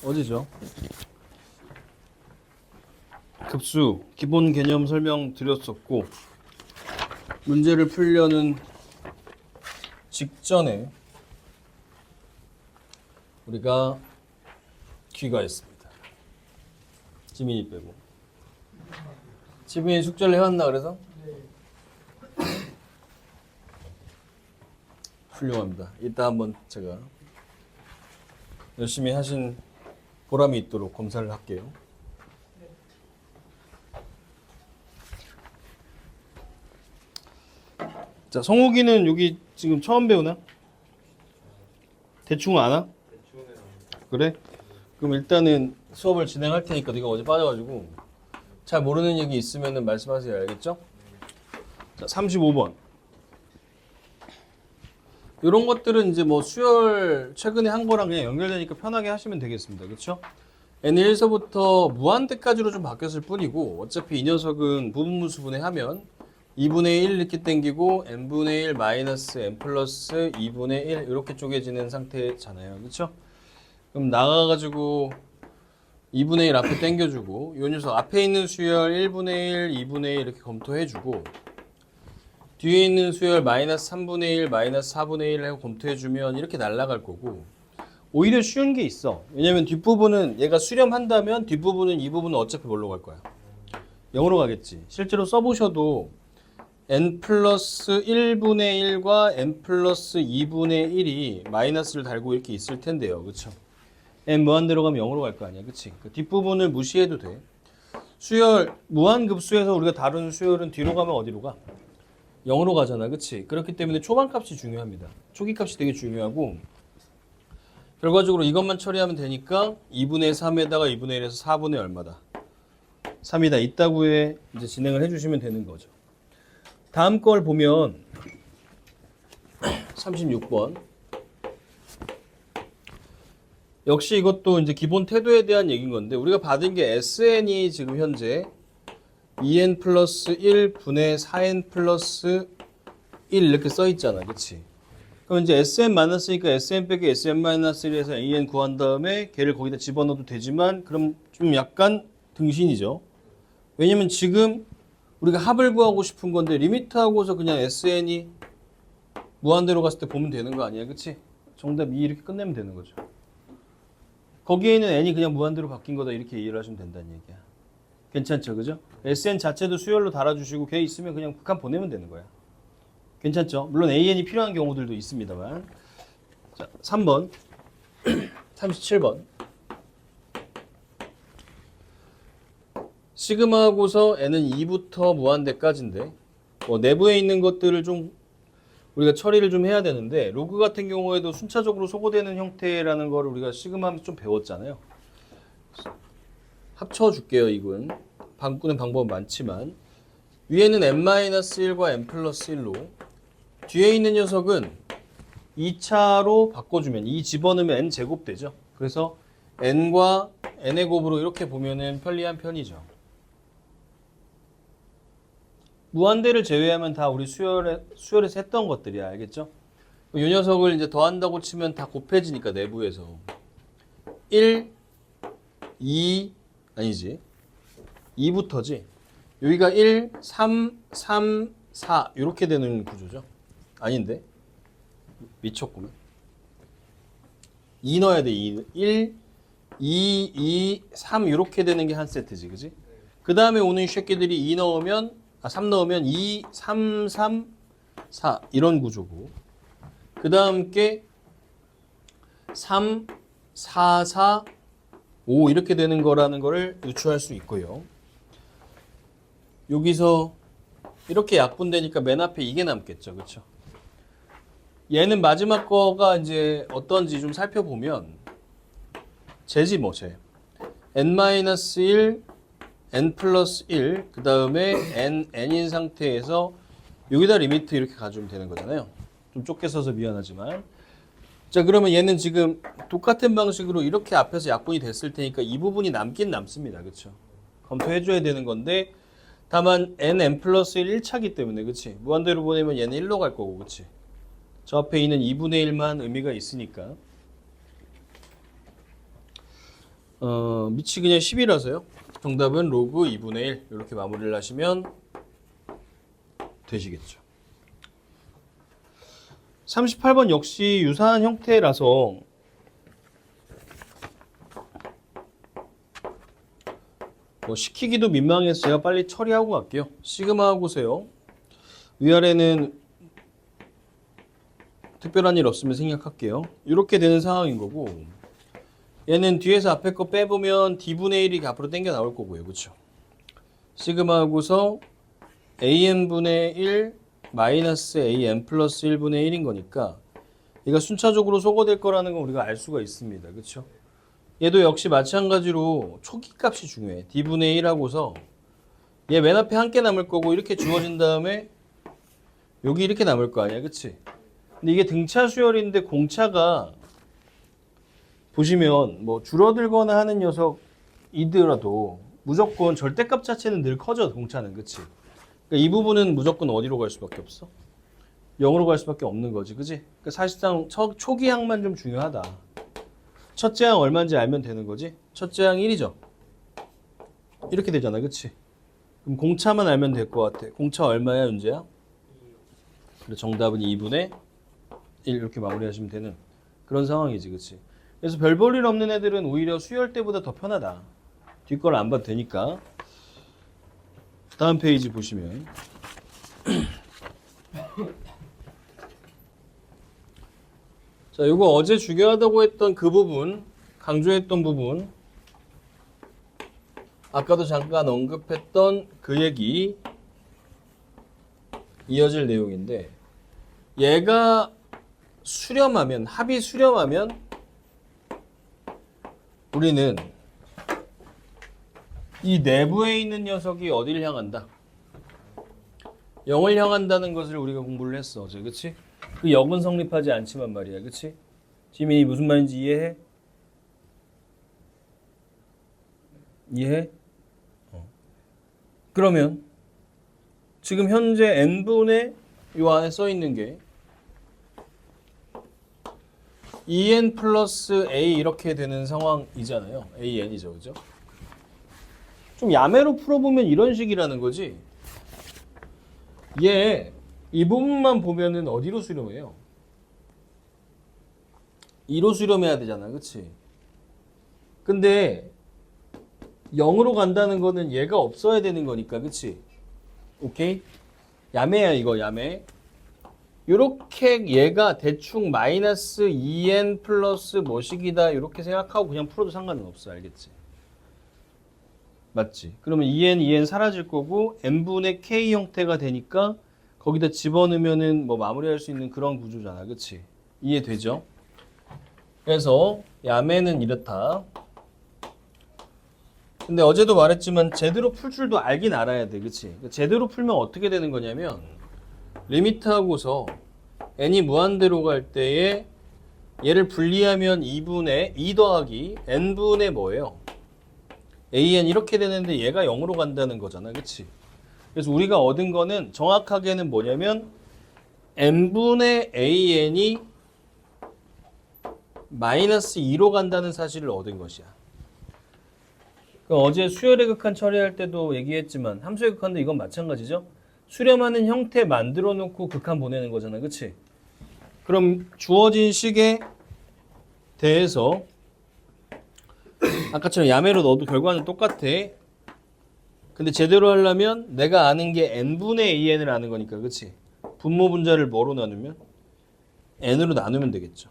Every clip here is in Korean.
어디죠? 급수 기본 개념 설명 드렸었고 문제를 풀려는 직전에 우리가 귀가했습니다. 지민이 빼고. 지민이 숙제를 해왔나 그래서? 훌륭합니다. 이따 한번 제가 열심히 하신 보람이 있도록 검사를 할게요. 자, 성욱이는 여기 지금 처음 배우나? 대충 아나? 그래? 그럼 일단은 수업을 진행할 테니까 네가 어제 빠져가지고 잘 모르는 얘기 있으면 말씀하세요. 알겠죠? 자, 35번. 이런 것들은 이제 뭐 수열 최근에 한 거랑 그냥 연결되니까 편하게 하시면 되겠습니다. 그렇죠? N1에서부터 무한대까지로 좀 바뀌었을 뿐이고 어차피 이 녀석은 부분분수 분해하면 2분의 1 이렇게 땡기고 n분의 1 마이너스 n 플러스 2분의 1 이렇게 쪼개지는 상태잖아요. 그렇죠? 그럼 나가가지고 2분의 1 앞에 땡겨주고 이 녀석 앞에 있는 수열 1분의 1, 2분의 1 이렇게 검토해주고 뒤에 있는 수열 마이너스 3분의 1, 마이너스 4분의 1 하고 검토해주면 이렇게 날아갈 거고 오히려 쉬운 게 있어. 왜냐면 뒷부분은 얘가 수렴한다면 뒷부분은 이 부분은 어차피 뭘로 갈 거야? 0으로 가겠지. 실제로 써보셔도 n 플러스 1분의 1과 n 플러스 2분의 1이 마이너스를 달고 이렇게 있을 텐데요. 그쵸? n 무한대로 가면 0으로 갈 거 아니야. 그치? 그 뒷부분을 무시해도 돼. 수열, 무한급수에서 우리가 다루는 수열은 뒤로 가면 어디로 가? 0으로 가잖아. 그치? 그렇기 때문에 초반값이 중요합니다. 초기값이 되게 중요하고 결과적으로 이것만 처리하면 되니까 2분의 3에다가 2분의 1에서 4분의 얼마다? 3이다. 이따구에 이제 진행을 해주시면 되는 거죠. 다음 걸 보면 36번. 역시 이것도 이제 기본 태도에 대한 얘기인 건데 우리가 받은 게 SN이 지금 현재 2n 플러스 1 분의 4n 플러스 1 이렇게 써 있잖아. 그치? 그럼 이제 SN 만났으니까 SN 빼기 SN 마이너스 1에서 AN 구한 다음에 걔를 거기다 집어넣어도 되지만 그럼 좀 약간 등신이죠. 왜냐면 지금 우리가 합을 구하고 싶은 건데 리미트하고서 그냥 SN이 무한대로 갔을 때 보면 되는 거 아니야. 그치? 정답 2 이렇게 끝내면 되는 거죠. 거기에 있는 n이 그냥 무한대로 바뀐 거다 이렇게 이해를 하시면 된다는 얘기야. 괜찮죠? 그죠? SN 자체도 수열로 달아주시고 걔 있으면 그냥 극한 보내면 되는 거야. 괜찮죠? 물론 AN이 필요한 경우들도 있습니다만. 자, 3번 37번 시그마하고서 n은 2부터 무한대까지인데 뭐 내부에 있는 것들을 좀 우리가 처리를 좀 해야 되는데 로그 같은 경우에도 순차적으로 소거되는 형태라는 거를 우리가 시그마 하면서 좀 배웠잖아요. 합쳐줄게요. 이건 바꾸는 방법은 많지만 위에는 n-1과 n 플러스 1로 뒤에 있는 녀석은 2차로 바꿔주면 2 집어넣으면 n제곱 되죠. 그래서 n과 n의 곱으로 이렇게 보면은 편리한 편이죠. 무한대를 제외하면 다 우리 수열에서 했던 것들이야. 알겠죠? 이 녀석을 이제 더한다고 치면 다 곱해지니까 내부에서 1, 2, 아니지 2부터지. 여기가 1, 3, 3, 4 이렇게 되는 구조죠. 아닌데? 미쳤구만. 2 넣어야 돼. 1, 2, 3 이렇게 되는 게 한 세트지. 그지? 그 다음에 오는 이 새끼들이 2 넣으면 3 넣으면 2, 3, 3, 4 이런 구조고 그 다음 게 3, 4, 4, 5 이렇게 되는 거라는 거를 유추할 수 있고요. 여기서 이렇게 약분되니까 맨 앞에 이게 남겠죠. 그렇죠? 얘는 마지막 거가 이제 어떤지 좀 살펴보면 쟤지 뭐 쟤. n-1 n 플러스 1, 그 다음에 n인 상태에서 여기다 리미트 이렇게 가져오면 되는 거잖아요. 좀 좁게 써서 미안하지만. 자, 그러면 얘는 지금 똑같은 방식으로 이렇게 앞에서 약분이 됐을 테니까 이 부분이 남긴 남습니다. 그렇죠? 검토해줘야 되는 건데 다만 n 플러스 1 1차기 때문에 그치? 무한대로 보내면 얘는 1로 갈 거고 그치? 저 앞에 있는 2분의 1만 의미가 있으니까 밑이 그냥 10이라서요. 정답은 로그 2분의 1 이렇게 마무리를 하시면 되시겠죠. 38번 역시 유사한 형태라서 뭐 시키기도 민망해서 제가 빨리 처리하고 갈게요. 시그마 하고세요. 위아래는 특별한 일 없으면 생략할게요. 이렇게 되는 상황인 거고 얘는 뒤에서 앞에 거 빼보면 D분의 1이 앞으로 당겨 나올 거고요. 그렇죠? 시그마 하고서 AN분의 1 마이너스 AN 플러스 1분의 1인 거니까 얘가 순차적으로 소거될 거라는 건 우리가 알 수가 있습니다. 그렇죠? 얘도 역시 마찬가지로 초기 값이 중요해. D분의 1 하고서 얘 맨 앞에 한 개 남을 거고 이렇게 주어진 다음에 여기 이렇게 남을 거 아니야. 그치? 근데 이게 등차 수열인데 공차가 보시면 뭐 줄어들거나 하는 녀석이더라도 무조건 절대값 자체는 늘 커져. 공차는. 그치? 그러니까 이 부분은 무조건 어디로 갈 수밖에 없어? 0으로 갈 수밖에 없는 거지. 그치? 그러니까 사실상 초기 항만 좀 중요하다. 첫째 항 얼마인지 알면 되는 거지. 첫째 항 1이죠. 이렇게 되잖아. 그치? 그럼 공차만 알면 될 것 같아. 공차 얼마야, 윤재야? 그래, 정답은 2분의 1 이렇게 마무리하시면 되는 그런 상황이지. 그치? 그래서 별 볼 일 없는 애들은 오히려 수열 때보다 더 편하다. 뒷걸 안 봐도 되니까. 다음 페이지 보시면 자, 이거 어제 중요하다고 했던 그 부분, 강조했던 부분, 아까도 잠깐 언급했던 그 얘기 이어질 내용인데 얘가 수렴하면, 합이 수렴하면 우리는 이 내부에 있는 녀석이 어디를 향한다? 0을 향한다는 것을 우리가 공부를 했어 어제. 그치? 그 역은 성립하지 않지만 말이야. 그치? 지민이 무슨 말인지 이해해? 이해해? 그러면 지금 현재 n분의 요 안에 써 있는 게 2n 플러스 a 이렇게 되는 상황이잖아요. an이죠. 그죠? 좀 야매로 풀어보면 이런 식이라는 거지. 얘 이 부분만 보면은 어디로 수렴해요? 2로 수렴해야 되잖아. 그치? 근데 0으로 간다는 거는 얘가 없어야 되는 거니까. 그치? 오케이? 야매야 이거 야매. 요렇게 얘가 대충 마이너스 2n 플러스 뭐식이다 요렇게 생각하고 그냥 풀어도 상관은 없어. 알겠지? 맞지? 그러면 2n 사라질 거고 n분의 k 형태가 되니까 거기다 집어넣으면은 뭐 마무리할 수 있는 그런 구조잖아. 그치? 이해되죠? 그래서 야매는 이렇다. 근데 어제도 말했지만 제대로 풀 줄도 알긴 알아야 돼. 그치? 제대로 풀면 어떻게 되는 거냐면 리미트 하고서 n이 무한대로 갈 때에 얘를 분리하면 2 더하기 n분의 뭐예요? an 이렇게 되는데 얘가 0으로 간다는 거잖아. 그치? 그래서 우리가 얻은 거는 정확하게는 뭐냐면 n분의 an이 마이너스 2로 간다는 사실을 얻은 것이야. 어제 수열의 극한 처리할 때도 얘기했지만 함수의 극한도 이건 마찬가지죠. 수렴하는 형태 만들어 놓고 극한 보내는 거잖아. 그치? 그럼 주어진 식에 대해서 아까처럼 야매로 넣어도 결과는 똑같아. 근데 제대로 하려면 내가 아는 게 n분의 an을 아는 거니까. 그치? 분모 분자를 뭐로 나누면? n으로 나누면 되겠죠.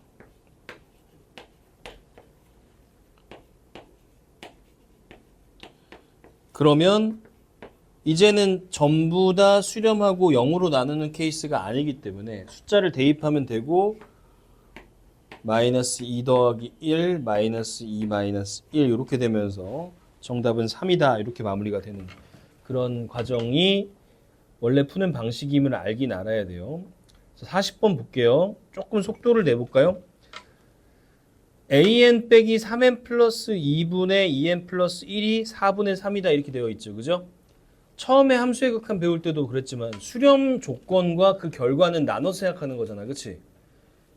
그러면 이제는 전부 다 수렴하고 0으로 나누는 케이스가 아니기 때문에 숫자를 대입하면 되고 마이너스 2 더하기 1 마이너스 2 마이너스 1 이렇게 되면서 정답은 3이다 이렇게 마무리가 되는 그런 과정이 원래 푸는 방식임을 알긴 알아야 돼요. 40번 볼게요. 조금 속도를 내볼까요? an 빼기 3n 플러스 2분의 2n 플러스 1이 4분의 3이다 이렇게 되어 있죠. 그죠? 처음에 함수의 극한 배울 때도 그랬지만 수렴 조건과 그 결과는 나눠서 생각하는 거잖아. 그치?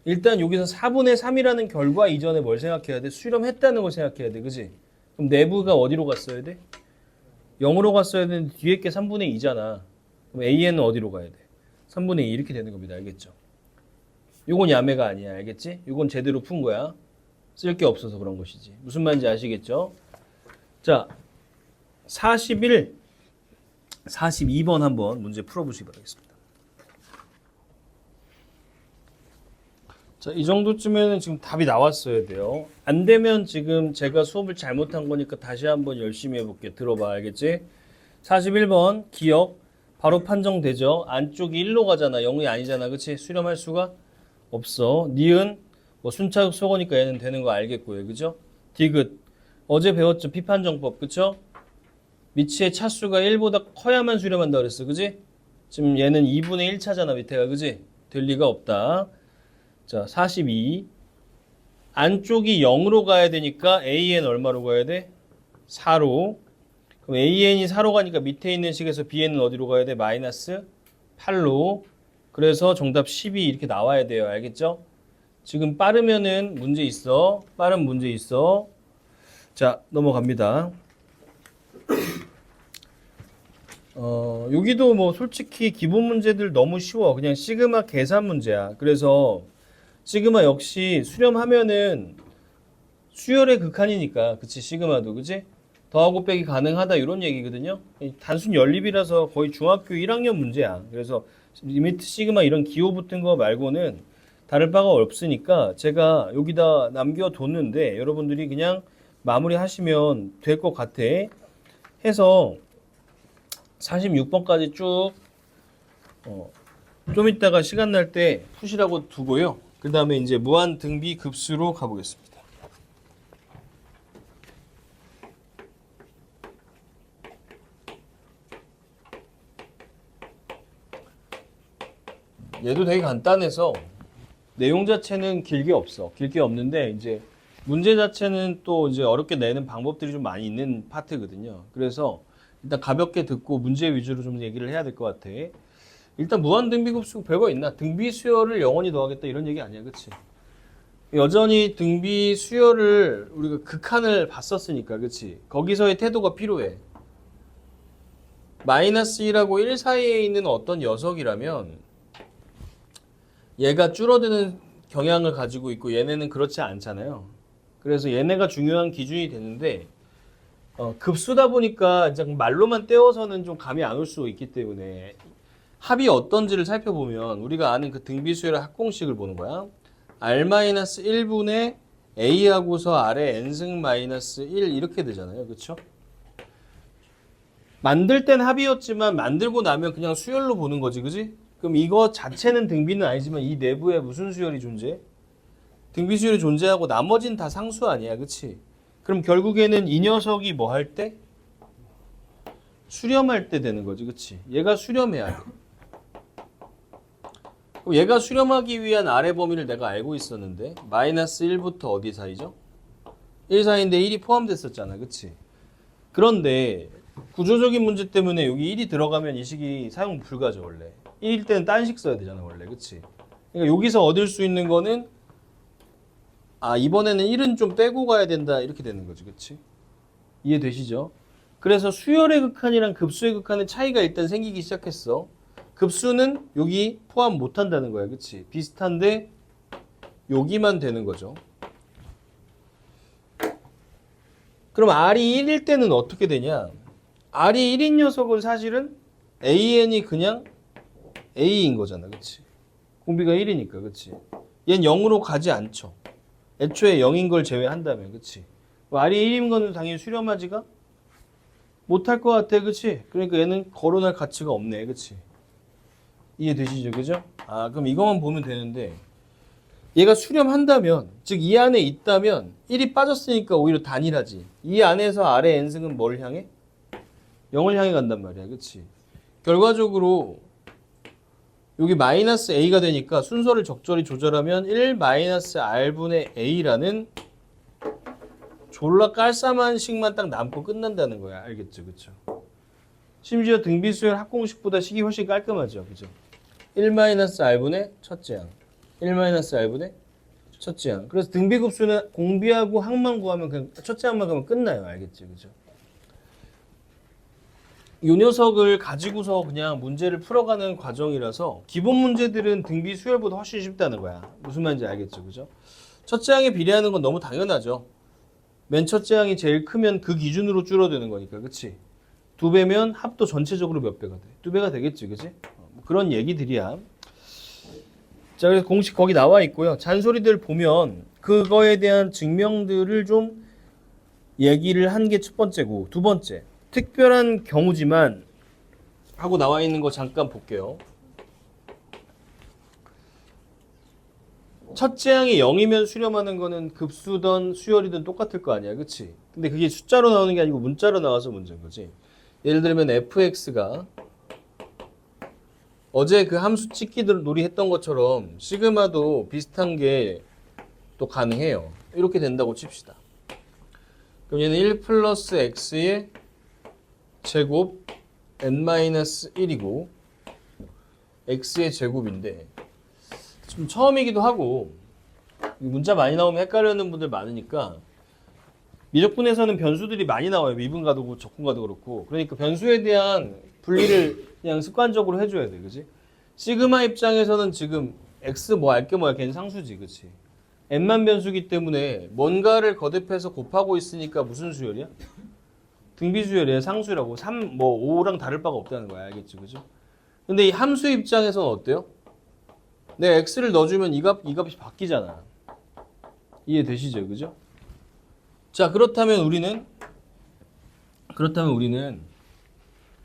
일단 여기서 4분의 3이라는 결과 이전에 뭘 생각해야 돼? 수렴했다는 걸 생각해야 돼. 그치? 그럼 내부가 어디로 갔어야 돼? 0으로 갔어야 되는데 뒤에 게 3분의 2잖아. 그럼 AN은 어디로 가야 돼? 3분의 2 이렇게 되는 겁니다. 알겠죠? 요건 야매가 아니야. 알겠지? 요건 제대로 푼 거야. 쓸 게 없어서 그런 것이지. 무슨 말인지 아시겠죠? 자, 42번 한번 문제 풀어보시기 바라겠습니다. 자, 이 정도쯤에는 지금 답이 나왔어야 돼요. 안 되면 지금 제가 수업을 잘못한 거니까 다시 한번 열심히 해볼게. 들어봐. 알겠지? 41번 기억 바로 판정되죠. 안쪽이 1로 가잖아. 0이 아니잖아. 그치? 수렴할 수가 없어. 니은 뭐 순차적 속어니까 얘는 되는 거 알겠고요. 그죠? 디귿 어제 배웠죠. 비판정법. 그쵸? 밑에 차수가 1보다 커야만 수렴한다 그랬어. 그지? 지금 얘는 2분의 1 차잖아. 밑에가. 그지? 될 리가 없다. 자, 42. 안쪽이 0으로 가야 되니까 AN 얼마로 가야 돼? 4로. 그럼 AN이 4로 가니까 밑에 있는 식에서 BN은 어디로 가야 돼? 마이너스 8로. 그래서 정답 12 이렇게 나와야 돼요. 알겠죠? 지금 빠르면은 문제 있어. 빠른 문제 있어. 자, 넘어갑니다. 여기도 뭐 솔직히 기본 문제들 너무 쉬워. 그냥 시그마 계산 문제야. 그래서 시그마 역시 수렴하면은 수열의 극한이니까. 그치? 시그마도. 그치? 더하고 빼기 가능하다 이런 얘기거든요. 단순 연립이라서 거의 중학교 1학년 문제야. 그래서 리미트 시그마 이런 기호 붙은 거 말고는 다를 바가 없으니까 제가 여기다 남겨뒀는데 여러분들이 그냥 마무리 하시면 될 것 같아. 해서 46번까지 쭉 좀 이따가 시간 날 때 푸시라고 두고요. 그 다음에 이제 무한 등비 급수로 가보겠습니다. 얘도 되게 간단해서 내용 자체는 길게 없어. 길게 없는데 이제 문제 자체는 또 이제 어렵게 내는 방법들이 좀 많이 있는 파트거든요. 그래서 일단 가볍게 듣고 문제 위주로 좀 얘기를 해야 될 것 같아. 일단 무한 등비급수 별거 있나? 등비 수열을 영원히 더하겠다 이런 얘기 아니야, 그치? 여전히 등비 수열을 우리가 극한을 봤었으니까, 그치? 거기서의 태도가 필요해. 마이너스 1하고 1 사이에 있는 어떤 녀석이라면 얘가 줄어드는 경향을 가지고 있고 얘네는 그렇지 않잖아요. 그래서 얘네가 중요한 기준이 되는데 급수다 보니까 말로만 떼어서는 좀 감이 안 올 수 있기 때문에 합이 어떤지를 살펴보면 우리가 아는 그 등비수열의 합공식을 보는 거야. R-1분의 A하고서 R의 N승 마이너스 1 이렇게 되잖아요. 그쵸? 만들 땐 합이었지만 만들고 나면 그냥 수열로 보는 거지. 그지? 그럼 이거 자체는 등비는 아니지만 이 내부에 무슨 수열이 존재해? 등비 수열이 존재하고 나머지는 다 상수 아니야. 그치? 그럼 결국에는 이 녀석이 뭐 할 때? 수렴할 때 되는 거지. 그치? 얘가 수렴해야 돼. 그럼 얘가 수렴하기 위한 아래 범위를 내가 알고 있었는데 마이너스 1부터 어디 사이죠? 1 사이인데 1이 포함됐었잖아. 그치? 그런데 구조적인 문제 때문에 여기 1이 들어가면 이 식이 사용 불가죠. 원래 1일 때는 딴 식 써야 되잖아. 원래. 그치? 그러니까 여기서 얻을 수 있는 거는 이번에는 1은 좀 빼고 가야 된다 이렇게 되는 거지. 그치? 이해되시죠? 그래서 수열의 극한이랑 급수의 극한의 차이가 일단 생기기 시작했어. 급수는 여기 포함 못 한다는 거야. 그치? 비슷한데 여기만 되는 거죠. 그럼 R이 1일 때는 어떻게 되냐? R이 1인 녀석은 사실은 AN이 그냥 A인 거잖아. 그치? 공비가 1이니까. 그치? 얘는 0으로 가지 않죠. 애초에 0인 걸 제외한다면. 그치? R이 1인 거는 당연히 수렴하지가 못할 것 같아. 그치? 그러니까 얘는 거론할 가치가 없네. 그치? 이해되시죠? 그죠? 그럼 이것만 보면 되는데 얘가 수렴한다면 즉 이 안에 있다면 1이 빠졌으니까 오히려 단일하지. 이 안에서 아래 n승은 뭘 향해? 0을 향해 간단 말이야. 그치? 결과적으로 여기 마이너스 a가 되니까 순서를 적절히 조절하면 1 마이너스 r분의 a라는 졸라 깔쌈한 식만 딱 남고 끝난다는 거야. 알겠죠? 그쵸? 심지어 등비수열 합공식보다 식이 훨씬 깔끔하죠. 그죠? 1-r분의 첫째 항 1-r분의 첫째 항. 그래서 등비급수는 공비하고 항만 구하면 그냥 첫째 항만 가면 끝나요. 알겠지? 그죠? 이 녀석을 가지고서 그냥 문제를 풀어가는 과정이라서 기본 문제들은 등비 수열보다 훨씬 쉽다는 거야. 무슨 말인지 알겠죠? 그죠? 첫째 항에 비례하는 건 너무 당연하죠. 맨 첫째 항이 제일 크면 그 기준으로 줄어드는 거니까. 그치? 2배면 합도 전체적으로 몇 배가 돼? 2배가 되겠지. 그치? 뭐 그런 얘기들이야. 자, 그래서 공식 거기 나와 있고요. 잔소리들 보면 그거에 대한 증명들을 좀 얘기를 한 게 첫 번째고, 두 번째, 특별한 경우지만 하고 나와 있는 거 잠깐 볼게요. 첫째 항이 0이면 수렴하는 거는 급수든 수열이든 똑같을 거 아니야. 그치? 근데 그게 숫자로 나오는 게 아니고 문자로 나와서 문제인 거지. 예를 들면 fx가 어제 그 함수 찍기 놀이 했던 것처럼 시그마도 비슷한 게 또 가능해요. 이렇게 된다고 칩시다. 그럼 얘는 1 플러스 x의 제곱 n-1이고 x의 제곱인데 좀 처음이기도 하고 문자 많이 나오면 헷갈리는 분들 많으니까 미적분에서는 변수들이 많이 나와요. 미분가도 그렇고 적분가도 그렇고. 그러니까 변수에 대한 분리를 그냥 습관적으로 해줘야 돼. 그지? 시그마 입장에서는 지금 x 뭐 알게 뭐야. 걔는 상수지. 그치? n만 변수기 때문에 뭔가를 거듭해서 곱하고 있으니까 무슨 수열이야? 등비 수열이야. 상수라고. 3, 뭐 5랑 다를 바가 없다는 거야. 알겠지? 그죠? 근데 이 함수 입장에서는 어때요? 내 x를 넣어주면 이 값이 바뀌잖아. 이해되시죠? 그죠? 자, 그렇다면 우리는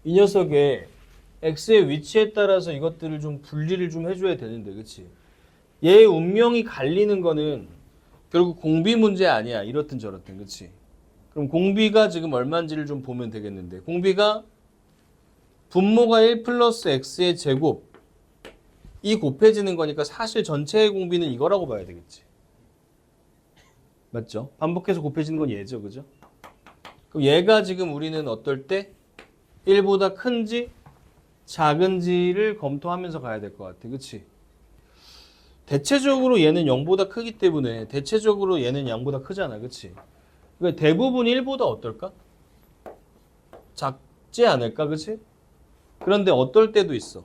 이 녀석의 x의 위치에 따라서 이것들을 좀 분리를 좀 해줘야 되는데, 그치? 얘의 운명이 갈리는 거는 결국 공비 문제 아니야. 이렇든 저렇든, 그치? 그럼 공비가 지금 얼마인지를 좀 보면 되겠는데, 공비가 분모가 1 플러스 x의 제곱, 이 곱해지는 거니까 사실 전체의 공비는 이거라고 봐야 되겠지. 맞죠? 반복해서 곱해지는 건 얘죠. 그죠? 그럼 얘가 지금 우리는 어떨 때 1보다 큰지 작은지를 검토하면서 가야 될 것 같아. 그치? 대체적으로 얘는 0보다 크기 때문에 대체적으로 얘는 0보다 크잖아. 그치? 그러니까 대부분 1보다 어떨까? 작지 않을까? 그치? 그런데 어떨 때도 있어.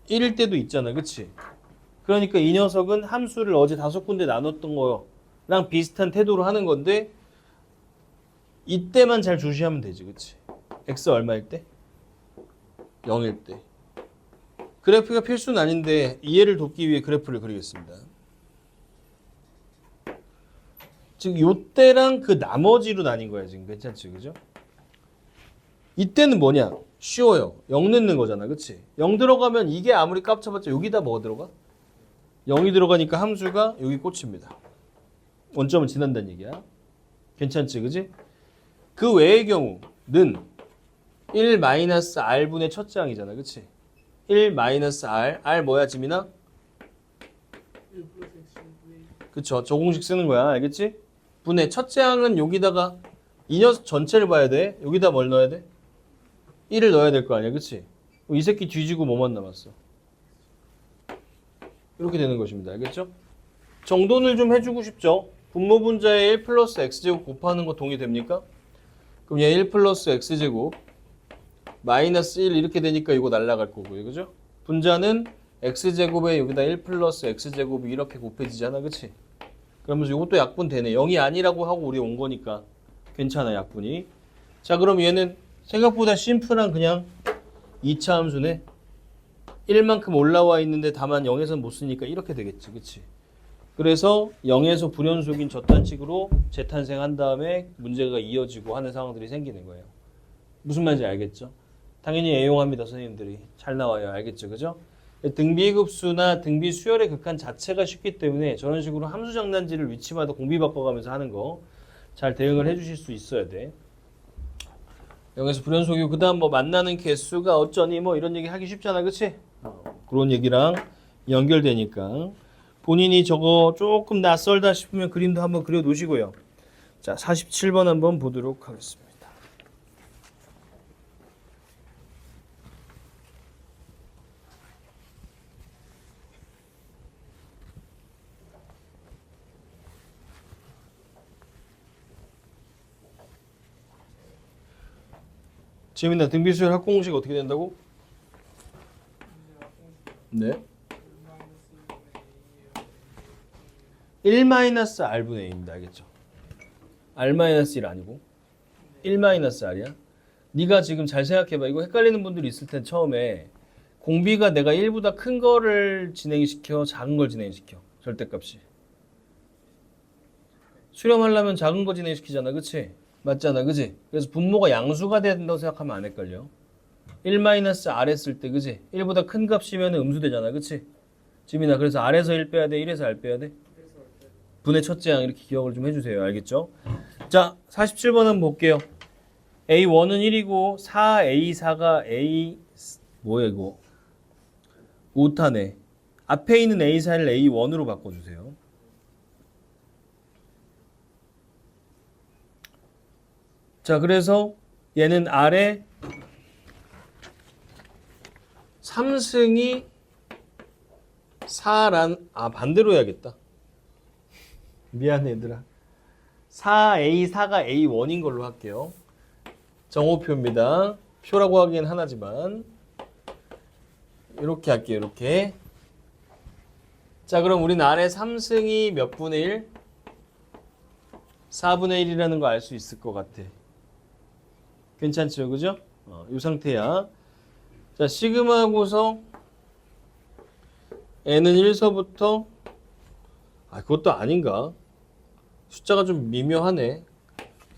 1일 때도 있잖아. 그치? 그러니까 이 녀석은 함수를 어제 5군데 나눴던 거랑 비슷한 태도로 하는 건데 이때만 잘 주시하면 되지. 그치? x 얼마일 때? 0일 때. 그래프가 필수는 아닌데 이해를 돕기 위해 그래프를 그리겠습니다. 즉 요때랑 그 나머지로 나뉜 거야. 지금 괜찮지? 그죠? 이때는 뭐냐? 쉬워요. 0 넣는 거잖아. 그치? 0 들어가면 이게 아무리 깝쳐봤자 여기다 뭐가 들어가? 0이 들어가니까 함수가 여기 꽂힙니다. 원점을 지난다는 얘기야. 괜찮지? 그지? 그 외의 경우는 1-r분의 첫째 항이잖아. 그치? 1-r. r 뭐야, 지민아? 그쵸. 저 공식 쓰는 거야. 알겠지? 분의 첫째 항은 여기다가 이 녀석 전체를 봐야 돼. 여기다 뭘 넣어야 돼? 1을 넣어야 될 거 아니야. 그치? 이 새끼 뒤지고 뭐만 남았어? 이렇게 되는 것입니다. 알겠죠? 정돈을 좀 해주고 싶죠? 분모 분자에 1 플러스 x제곱 곱하는 거 동의됩니까? 그럼 얘 1 플러스 x제곱 마이너스 1 이렇게 되니까 이거 날라갈 거고요. 그죠? 분자는 x제곱에 여기다 1 플러스 x제곱이 이렇게 곱해지잖아. 그치? 그러면서 이것도 약분 되네. 0이 아니라고 하고 우리 온 거니까 괜찮아. 약분이. 자, 그럼 얘는 생각보다 심플한 그냥 2차 함수네. 1만큼 올라와 있는데 다만 0에서는 못 쓰니까 이렇게 되겠지. 그치? 그래서 0에서 불연속인 저딴 식으로 재탄생한 다음에 문제가 이어지고 하는 상황들이 생기는 거예요. 무슨 말인지 알겠죠? 당연히 애용합니다. 선생님들이. 잘 나와요. 알겠죠? 그죠? 등비급수나 등비수열의 극한 자체가 쉽기 때문에 저런 식으로 함수 장난지를 위치마다 공비 바꿔가면서 하는 거 잘 대응을 해주실 수 있어야 돼. 0에서 불연속이고 그 다음 뭐 만나는 개수가 어쩌니 뭐 이런 얘기 하기 쉽잖아. 그치? 그런 얘기랑 연결되니까 본인이 저거 조금 낯설다 싶으면 그림도 한번 그려 놓으시고요. 자, 47번 한번 보도록 하겠습니다. 재민아, 등비수열 합공식 어떻게 된다고? 네. 1-R분의 A입니다. 알겠죠? R-1 아니고 1-R이야. 네가 지금 잘 생각해봐. 이거 헷갈리는 분들이 있을 텐데 처음에 공비가 내가 1보다 큰 거를 진행시켜 작은 걸 진행시켜. 절대값이. 수렴하려면 작은 거 진행시키잖아. 그치? 맞잖아. 그치? 그래서 분모가 양수가 된다고 생각하면 안 헷갈려. 1-R 했을 때 그치? 1보다 큰 값이면 음수되잖아. 그치? 지민아, 그래서 R에서 1 빼야 돼? 1에서 R 빼야 돼? 분의 첫째 양 이렇게 기억을 좀 해주세요. 알겠죠? 자, 47번 한번 볼게요. A1은 1이고 4A4가 A 뭐야 이거 5타네. 앞에 있는 A4를 A1으로 바꿔주세요. 자, 그래서 얘는 R에 3승이 4란 반대로 해야겠다. 미안해 얘들아. 4A4가 A1인 걸로 할게요. 정오표입니다. 표라고 하기엔 하나지만 이렇게 할게요. 이렇게. 자, 그럼 우린 R의 3승이 몇 분의 1? 4분의 1이라는 거 알 수 있을 것 같아. 괜찮죠? 그죠? 이 상태야. 자, 시그마고서 n은 1서부터 그것도 아닌가? 숫자가 좀 미묘하네.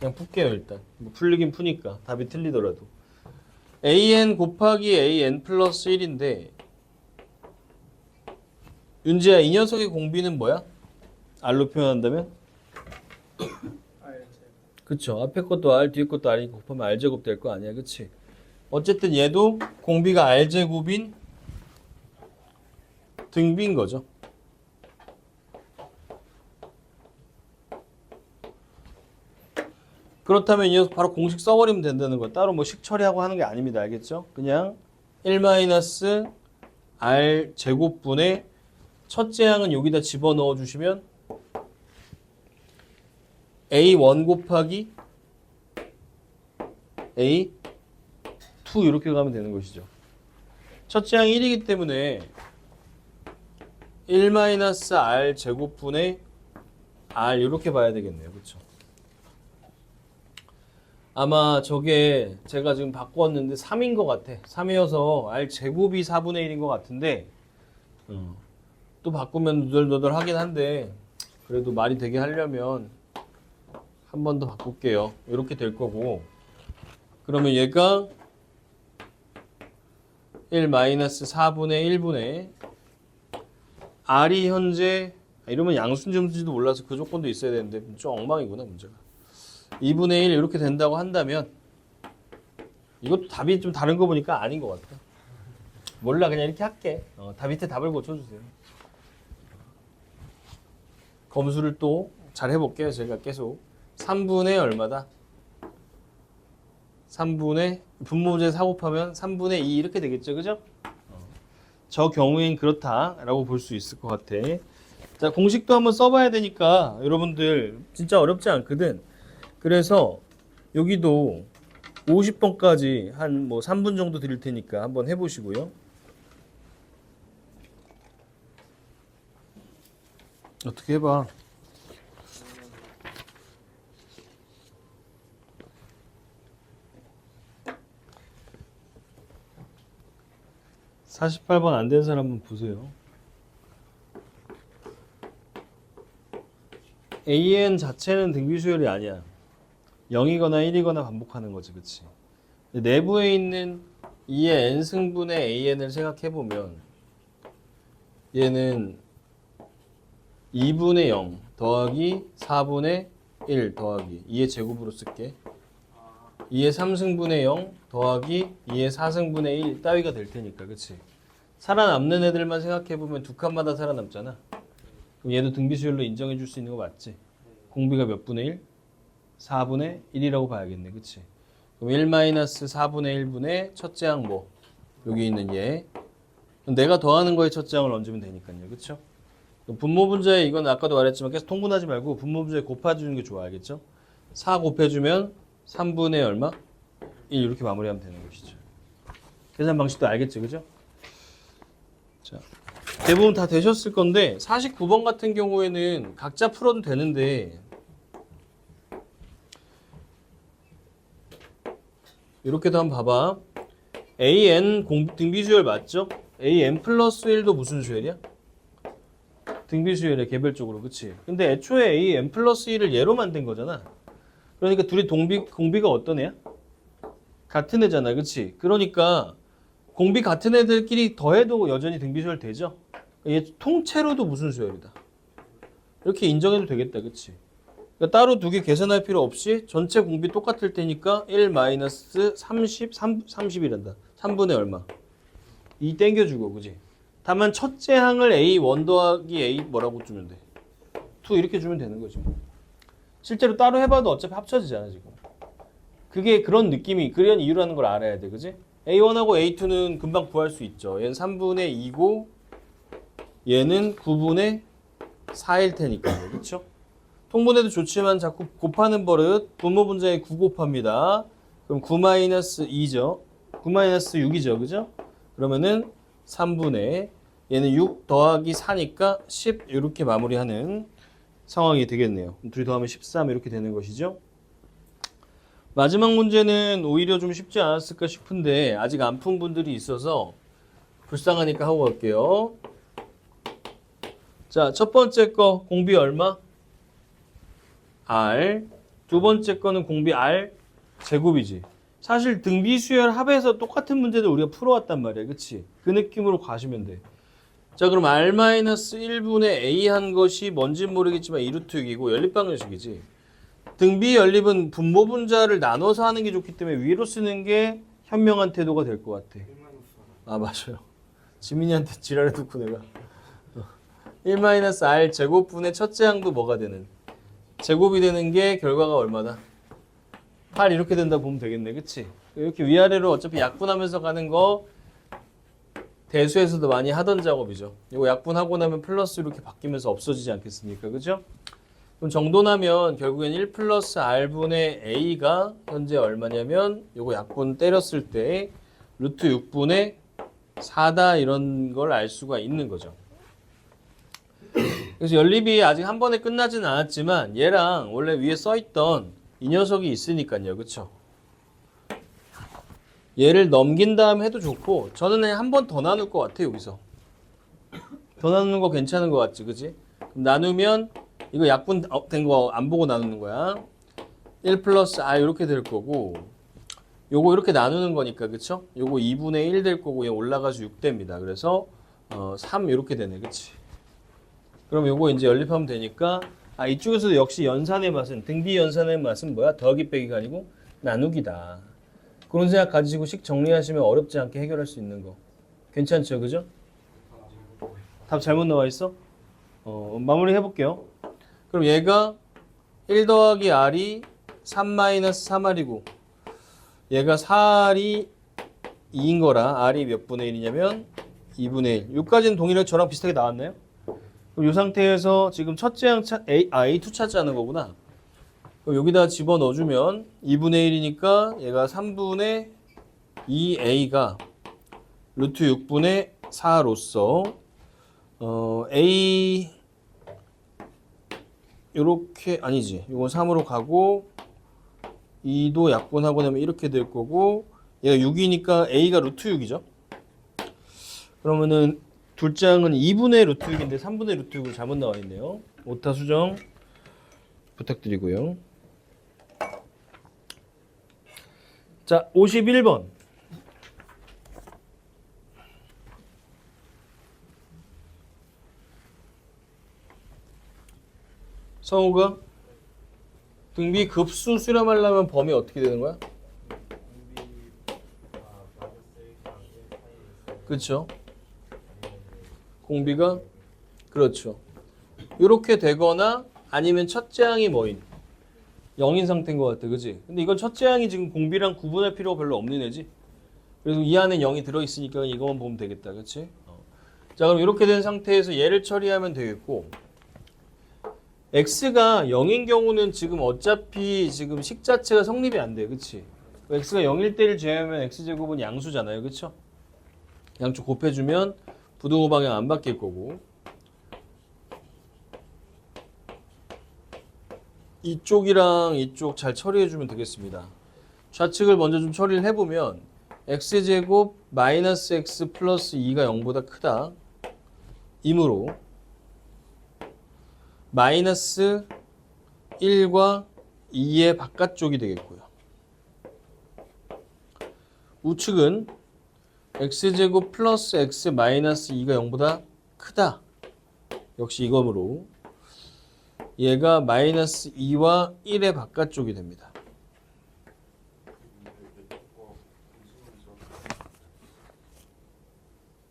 그냥 풀게요 일단. 뭐 풀리긴 푸니까 답이 틀리더라도. an 곱하기 an 플러스 1인데 윤지야, 이 녀석의 공비는 뭐야? r로 표현한다면? 그쵸. 앞에 것도 r, 뒤에 것도 r이 곱하면 r제곱 될 거 아니야. 그치? 어쨌든 얘도 공비가 r제곱인 등비인 거죠. 그렇다면 이 녀석 바로 공식 써버리면 된다는 거. 따로 뭐 식 처리하고 하는 게 아닙니다. 알겠죠? 그냥 1-R 제곱분의 첫째 항은 여기다 집어넣어 주시면 A1 곱하기 A2 이렇게 가면 되는 것이죠. 첫째 항이 1이기 때문에 1-R 제곱분의 R 이렇게 봐야 되겠네요. 그렇죠? 아마 저게 제가 지금 바꿨는데 3인 것 같아. 3이어서 R 제곱이 4분의 1인 것 같은데 또 바꾸면 누덜누덜 하긴 한데 그래도 말이 되게 하려면 한 번 더 바꿀게요. 이렇게 될 거고 그러면 얘가 1-4분의 1분의 R이 현재 이러면 양수인지 몰라서 그 조건도 있어야 되는데 좀 엉망이구나 문제가. 2분의 1 이렇게 된다고 한다면 이것도 답이 좀 다른 거 보니까 아닌 것 같아. 몰라 그냥 이렇게 할게. 답 밑에 답을 고쳐주세요. 검수를 또 잘 해볼게요. 제가 계속 3분의 얼마다? 3분의 분모문제 4 곱하면 3분의 2 이렇게 되겠죠. 그죠? 저 경우엔 그렇다라고 볼 수 있을 것 같아. 자, 공식도 한번 써봐야 되니까 여러분들 진짜 어렵지 않거든. 그래서 여기도 50번까지 한 뭐 3분 정도 드릴 테니까 한번 해보시고요. 어떻게 해봐. (48번) 안 된 사람 한번 보세요. AN 자체는 등비수열이 아니야. 0이거나 1이거나 반복하는 거지, 그치? 내부에 있는 2의 n승분의 AN을 생각해보면 얘는 2분의 0 더하기 4분의 1 더하기 2의 제곱으로 쓸게. 2의 3승분의 0 더하기 2의 4승분의 1 따위가 될 테니까, 그치? 살아남는 애들만 생각해보면 두 칸마다 살아남잖아. 그럼 얘도 등비수열로 인정해 줄 수 있는 거 맞지? 공비가 몇 분의 1? 4분의 1이라고 봐야겠네. 그치? 그럼 1-4분의 1분의 첫째 항 뭐? 여기 있는 얘. 내가 더하는 거에 첫째 항을 얹으면 되니까요. 그쵸? 분모분자에 이건 아까도 말했지만 계속 통분하지 말고 분모분자에 곱해주는 게 좋아. 알겠죠? 4 곱해주면 3분의 얼마? 1 이렇게 마무리하면 되는 것이죠. 계산 방식도 알겠죠, 그죠? 자, 대부분 다 되셨을 건데 49번 같은 경우에는 각자 풀어도 되는데 이렇게도 한번 봐봐. AN 등비수열 맞죠? AN 플러스 1도 무슨 수열이야? 등비수열이야, 개별적으로. 그치? 근데 애초에 AN 플러스 1을 얘로 만든 거잖아. 그러니까 둘이 공비가 어떤 애야? 같은 애잖아. 그치? 그러니까 공비 같은 애들끼리 더해도 여전히 등비수열 되죠? 얘 통째로도 무슨 수열이다. 이렇게 인정해도 되겠다. 그치? 그러니까 따로 두 개 계산할 필요 없이 전체 공비 똑같을 테니까 30이란다. 3분의 얼마? 2 땡겨주고, 그지? 다만 첫째 항을 A1 더하기 A 뭐라고 주면 돼? 2 이렇게 주면 되는 거지. 실제로 따로 해봐도 어차피 합쳐지잖아, 지금. 그게 그런 느낌이, 그런 이유라는 걸 알아야 돼, 그지? A1하고 A2는 금방 구할 수 있죠. 얘는 3분의 2고, 얘는 9분의 4일 테니까요, 그쵸? 통분해도 좋지만 자꾸 곱하는 버릇, 분모 분자에 9 곱합니다. 그럼 9-2죠. 9-6이죠, 그죠? 그러면은 3분의, 얘는 6 더하기 4니까 10 이렇게 마무리하는 상황이 되겠네요. 둘이 더하면 13 이렇게 되는 것이죠. 마지막 문제는 오히려 좀 쉽지 않았을까 싶은데 아직 안 푼 분들이 있어서 불쌍하니까 하고 갈게요. 자, 첫 번째 거 공비 얼마? R. 두 번째 거는 공비 R 제곱이지. 사실 등비수열 합해서 똑같은 문제들 우리가 풀어왔단 말이야. 그치? 그 느낌으로 가시면 돼. 자, 그럼 R-1분의 A 한 것이 뭔지 모르겠지만 2루트 6이고 연립방정식이지. 등비 연립은 분모 분자를 나눠서 하는 게 좋기 때문에 위로 쓰는 게 현명한 태도가 될 것 같아. 아, 맞아요. 지민이한테 지랄해 듣고 내가 1-R 제곱분의 첫째 항도 뭐가 되는? 제곱이 되는 게 결과가 얼마다? 8 이렇게 된다고 보면 되겠네. 그치? 이렇게 위아래로 어차피 약분하면서 가는 거 대수에서도 많이 하던 작업이죠. 이거 약분하고 나면 플러스 이렇게 바뀌면서 없어지지 않겠습니까? 그죠? 그럼 정돈하면 결국엔 1 플러스 R분의 A가 현재 얼마냐면 이거 약분 때렸을 때 루트 6분의 4다 이런 걸 알 수가 있는 거죠. 그래서 연립이 아직 한 번에 끝나진 않았지만 얘랑 원래 위에 써있던 이 녀석이 있으니까요. 그쵸? 얘를 넘긴 다음에 해도 좋고 저는 그냥 한 번 더 나눌 것 같아. 여기서 더 나누는 거 괜찮은 것 같지? 그치? 그럼 나누면 이거 약분 된 거 안 보고 나누는 거야. 1 플러스 R 이렇게 될 거고 요거 이렇게 나누는 거니까 그쵸? 요거 2분의 1 될 거고 얘 올라가서 6 됩니다. 그래서 3 이렇게 되네. 그치? 그럼 요거 이제 연립하면 되니까 이쪽에서도 역시 연산의 맛은 등비 연산의 맛은 뭐야? 더하기 빼기가 아니고 나누기다. 그런 생각 가지고 식 정리하시면 어렵지 않게 해결할 수 있는 거. 괜찮죠? 그죠? 답 잘못 나와 있어? 마무리 해볼게요. 그럼 얘가 1 더하기 R이 3-3R이고 얘가 4R이 2인 거라 R이 몇 분의 1이냐면 2분의 1. 여기까지는 동일하게 저랑 비슷하게 나왔나요? 그럼 이 상태에서 지금 첫째 항 A2 찾자는 거구나. 그럼 여기다 집어넣어주면 2분의 1이니까 얘가 3분의 2A가 루트 6분의 4로서 A 요렇게 아니지. 이건 3으로 가고 2도 약분하고 나면 이렇게 될 거고 얘가 6이니까 A가 루트 6이죠. 그러면은 둘째 항은 2분의 루트 6인데 3분의 루트 6으로 잘못 나와 있네요. 오타 수정 부탁드리고요. 자, 51번. 성우가 등비 급수 수렴하려면 범위 어떻게 되는 거야? 그렇죠. 공비가 그렇죠. 이렇게 되거나 아니면 첫째 항이 뭐인? 0인 상태인 것 같아, 그지? 근데 이건 첫째 항이 지금 공비랑 구분할 필요가 별로 없는 애지. 그래서 이 안에 0이 들어있으니까 이거만 보면 되겠다, 그치? 자, 그럼 이렇게 된 상태에서 얘를 처리하면 되겠고 x가 0인 경우는 지금 어차피 지금 식 자체가 성립이 안 돼, 그치? x가 0일 때를 제외하면 x제곱은 양수잖아요. 그쵸? 양쪽 곱해주면 부등호 방향 안 바뀔 거고 이쪽이랑 이쪽 잘 처리해주면 되겠습니다. 좌측을 먼저 좀 처리를 해보면 x제곱 마이너스 x 플러스 2가 0보다 크다. 이므로 마이너스 1과 2의 바깥쪽이 되겠고요. 우측은 x제곱 플러스 x 마이너스 2가 0보다 크다. 역시 이거므로 얘가 마이너스 2와 1의 바깥쪽이 됩니다.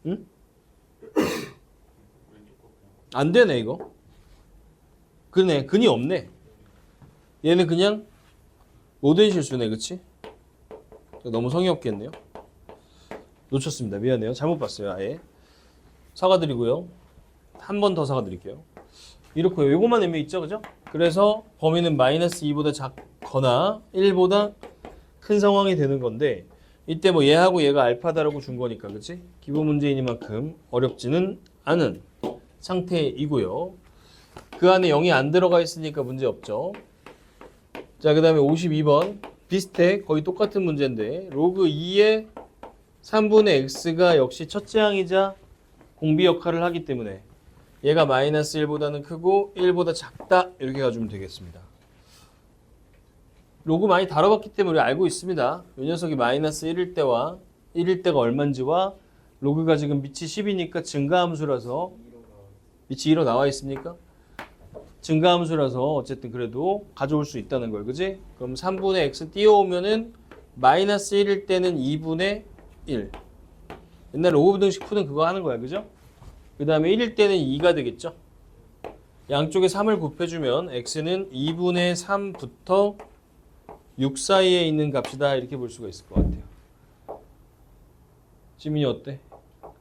응? 안 되네 이거. 그러네. 근이 없네. 얘는 그냥 모든 실수네. 그치? 너무 성의 없겠네요. 놓쳤습니다. 미안해요. 잘못 봤어요. 아예. 사과드리고요. 한 번 더 사과드릴게요. 이렇고요. 요것만 의미 있죠. 그죠? 그래서 범위는 마이너스 2보다 작거나 1보다 큰 상황이 되는 건데 이때 뭐 얘하고 얘가 알파다라고 준 거니까 그치? 기본 문제이니만큼 어렵지는 않은 상태이고요. 그 안에 0이 안 들어가 있으니까 문제 없죠. 자, 그 다음에 52번 비슷해. 거의 똑같은 문제인데 로그 2의 3분의 x가 역시 첫째 항이자 공비 역할을 하기 때문에 얘가 마이너스 1보다는 크고 1보다 작다 이렇게 가주면 되겠습니다. 로그 많이 다뤄봤기 때문에 우리 알고 있습니다. 이 녀석이 마이너스 1일 때와 1일 때가 얼마인지와 로그가 지금 밑이 10이니까 증가함수라서 밑이 2로 나와 있습니까? 증가함수라서 어쨌든 그래도 가져올 수 있다는 거예요. 그지? 그럼 3분의 x 띄워오면은 마이너스 1일 때는 2분의 1. 옛날 로그 부등식 푸는 그거 하는 거야. 그죠? 그 다음에 1일 때는 2가 되겠죠? 양쪽에 3을 곱해주면 x는 2분의 3부터 6 사이에 있는 값이다. 이렇게 볼 수가 있을 것 같아요. 지민이 어때?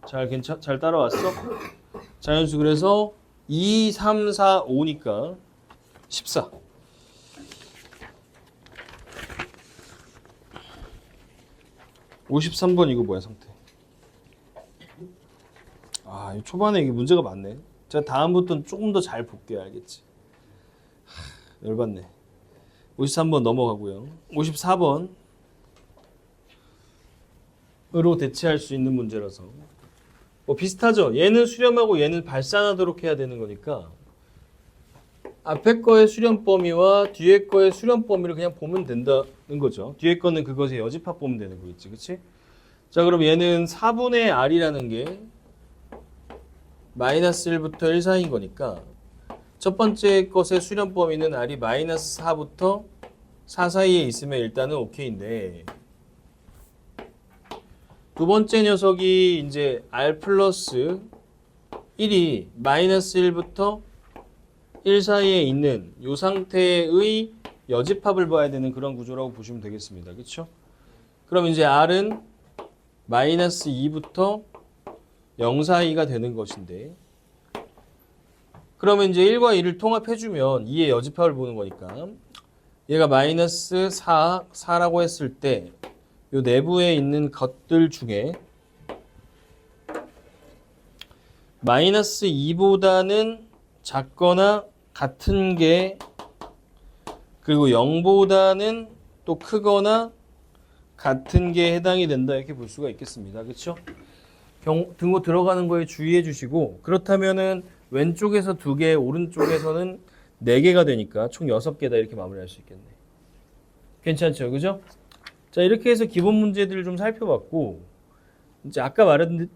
잘 따라왔어? 자연수 그래서 2, 3, 4, 5니까 14. (53번) 이거 뭐야 상태? 아, 초반에 이게 문제가 많네. 제가 다음부터는 조금 더 잘 볼게요. 알겠지? 열받네. 53번 넘어가고요. 54번으로 대체할 수 있는 문제라서 뭐 비슷하죠. 얘는 수렴하고 얘는 발산하도록 해야 되는 거니까 앞에 거의 수렴 범위와 뒤에 거의 수렴 범위를 그냥 보면 된다는 거죠. 뒤에 거는 그것의 여집합 보면 되는 거겠지. 그치? 자, 그럼 얘는 4분의 r이라는 게 마이너스 1부터 1 사이인 거니까 첫 번째 것의 수렴 범위는 r이 마이너스 4부터 4 사이에 있으면 일단은 오케이인데 두 번째 녀석이 이제 r 플러스 1이 마이너스 1부터 1 사이에 있는 이 상태의 여집합을 봐야 되는 그런 구조라고 보시면 되겠습니다. 그렇죠? 그럼 이제 r은 마이너스 2부터 0 사이가 되는 것인데 그러면 이제 1과 2를 통합해주면 2의 여집합을 보는 거니까 얘가 마이너스 4라고 했을 때 이 내부에 있는 것들 중에 마이너스 2보다는 작거나 같은 게 그리고 0보다는 또 크거나 같은 게 해당이 된다 이렇게 볼 수가 있겠습니다. 그렇죠? 등호 들어가는 거에 주의해 주시고 그렇다면은 왼쪽에서 2개, 오른쪽에서는 4개가 되니까 총 6개다 이렇게 마무리할 수 있겠네. 괜찮죠? 그죠? 자, 이렇게 해서 기본 문제들을 좀 살펴봤고 이제 아까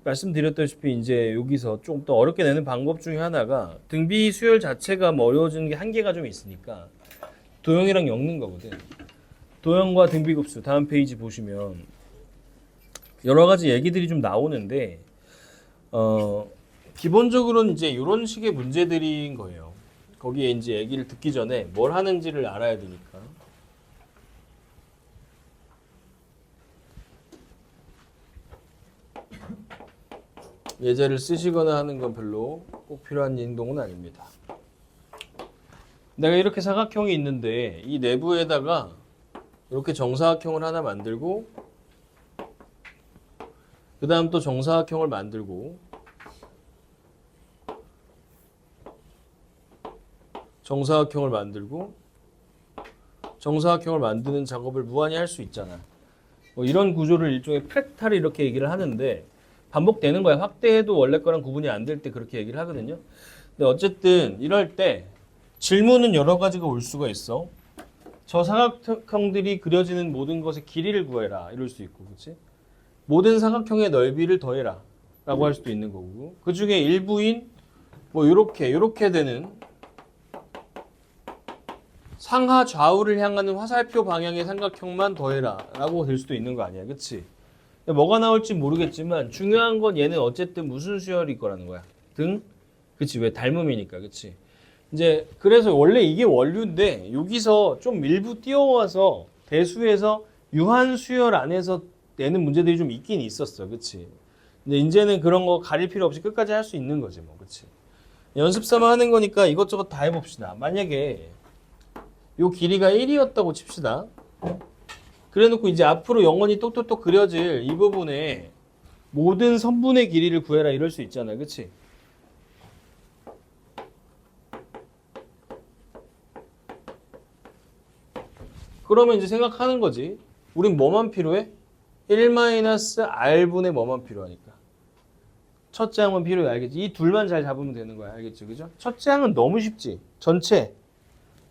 말씀드렸다시피 이제 여기서 좀 더 어렵게 내는 방법 중에 하나가 등비 수열 자체가 뭐 어려워지는 게 한계가 좀 있으니까 도형이랑 엮는 거거든. 도형과 등비급수 다음 페이지 보시면 여러 가지 얘기들이 좀 나오는데 기본적으로는 이제 이런 식의 문제들인 거예요. 거기에 이제 얘기를 듣기 전에 뭘 하는지를 알아야 되니까. 예제를 쓰시거나 하는 건 별로 꼭 필요한 행동은 아닙니다. 내가 이렇게 사각형이 있는데 이 내부에다가 이렇게 정사각형을 하나 만들고 그 다음 또 정사각형을 만들고 정사각형을 만드는 작업을 무한히 할 수 있잖아. 뭐 이런 구조를 일종의 프랙탈 이렇게 얘기를 하는데 반복되는 거야. 확대해도 원래 거랑 구분이 안 될 때 그렇게 얘기를 하거든요. 근데 어쨌든 이럴 때 질문은 여러 가지가 올 수가 있어. 저 사각형들이 그려지는 모든 것의 길이를 구해라 이럴 수 있고, 그렇지? 모든 사각형의 넓이를 더해라 라고 할 수도 있는 거고, 그 중에 일부인 뭐 요렇게 되는 상하 좌우를 향하는 화살표 방향의 삼각형만 더해라 라고 될 수도 있는 거 아니야, 그치? 뭐가 나올지 모르겠지만 중요한 건 얘는 어쨌든 무슨 수열일 거라는 거야. 등? 그치? 왜? 닮음이니까, 그치? 이제 그래서 원래 이게 원류인데 여기서 좀 일부 띄워와서 대수에서 유한 수열 안에서 내는 문제들이 좀 있긴 있었어, 그치? 근데 이제는 그런 거 가릴 필요 없이 끝까지 할 수 있는 거지, 뭐, 그치? 연습 삼아 하는 거니까 이것저것 다 해봅시다. 만약에 요 길이가 1이었다고 칩시다. 그래 놓고 이제 앞으로 영원히 똑똑똑 그려질 이 부분에 모든 선분의 길이를 구해라 이럴 수 있잖아, 그치? 그러면 이제 생각하는 거지. 우린 뭐만 필요해? 1-r분의 뭐만 필요하니까. 첫째 항만 필요해, 알겠지? 이 둘만 잘 잡으면 되는 거야, 알겠죠? 그죠? 첫째 항은 너무 쉽지. 전체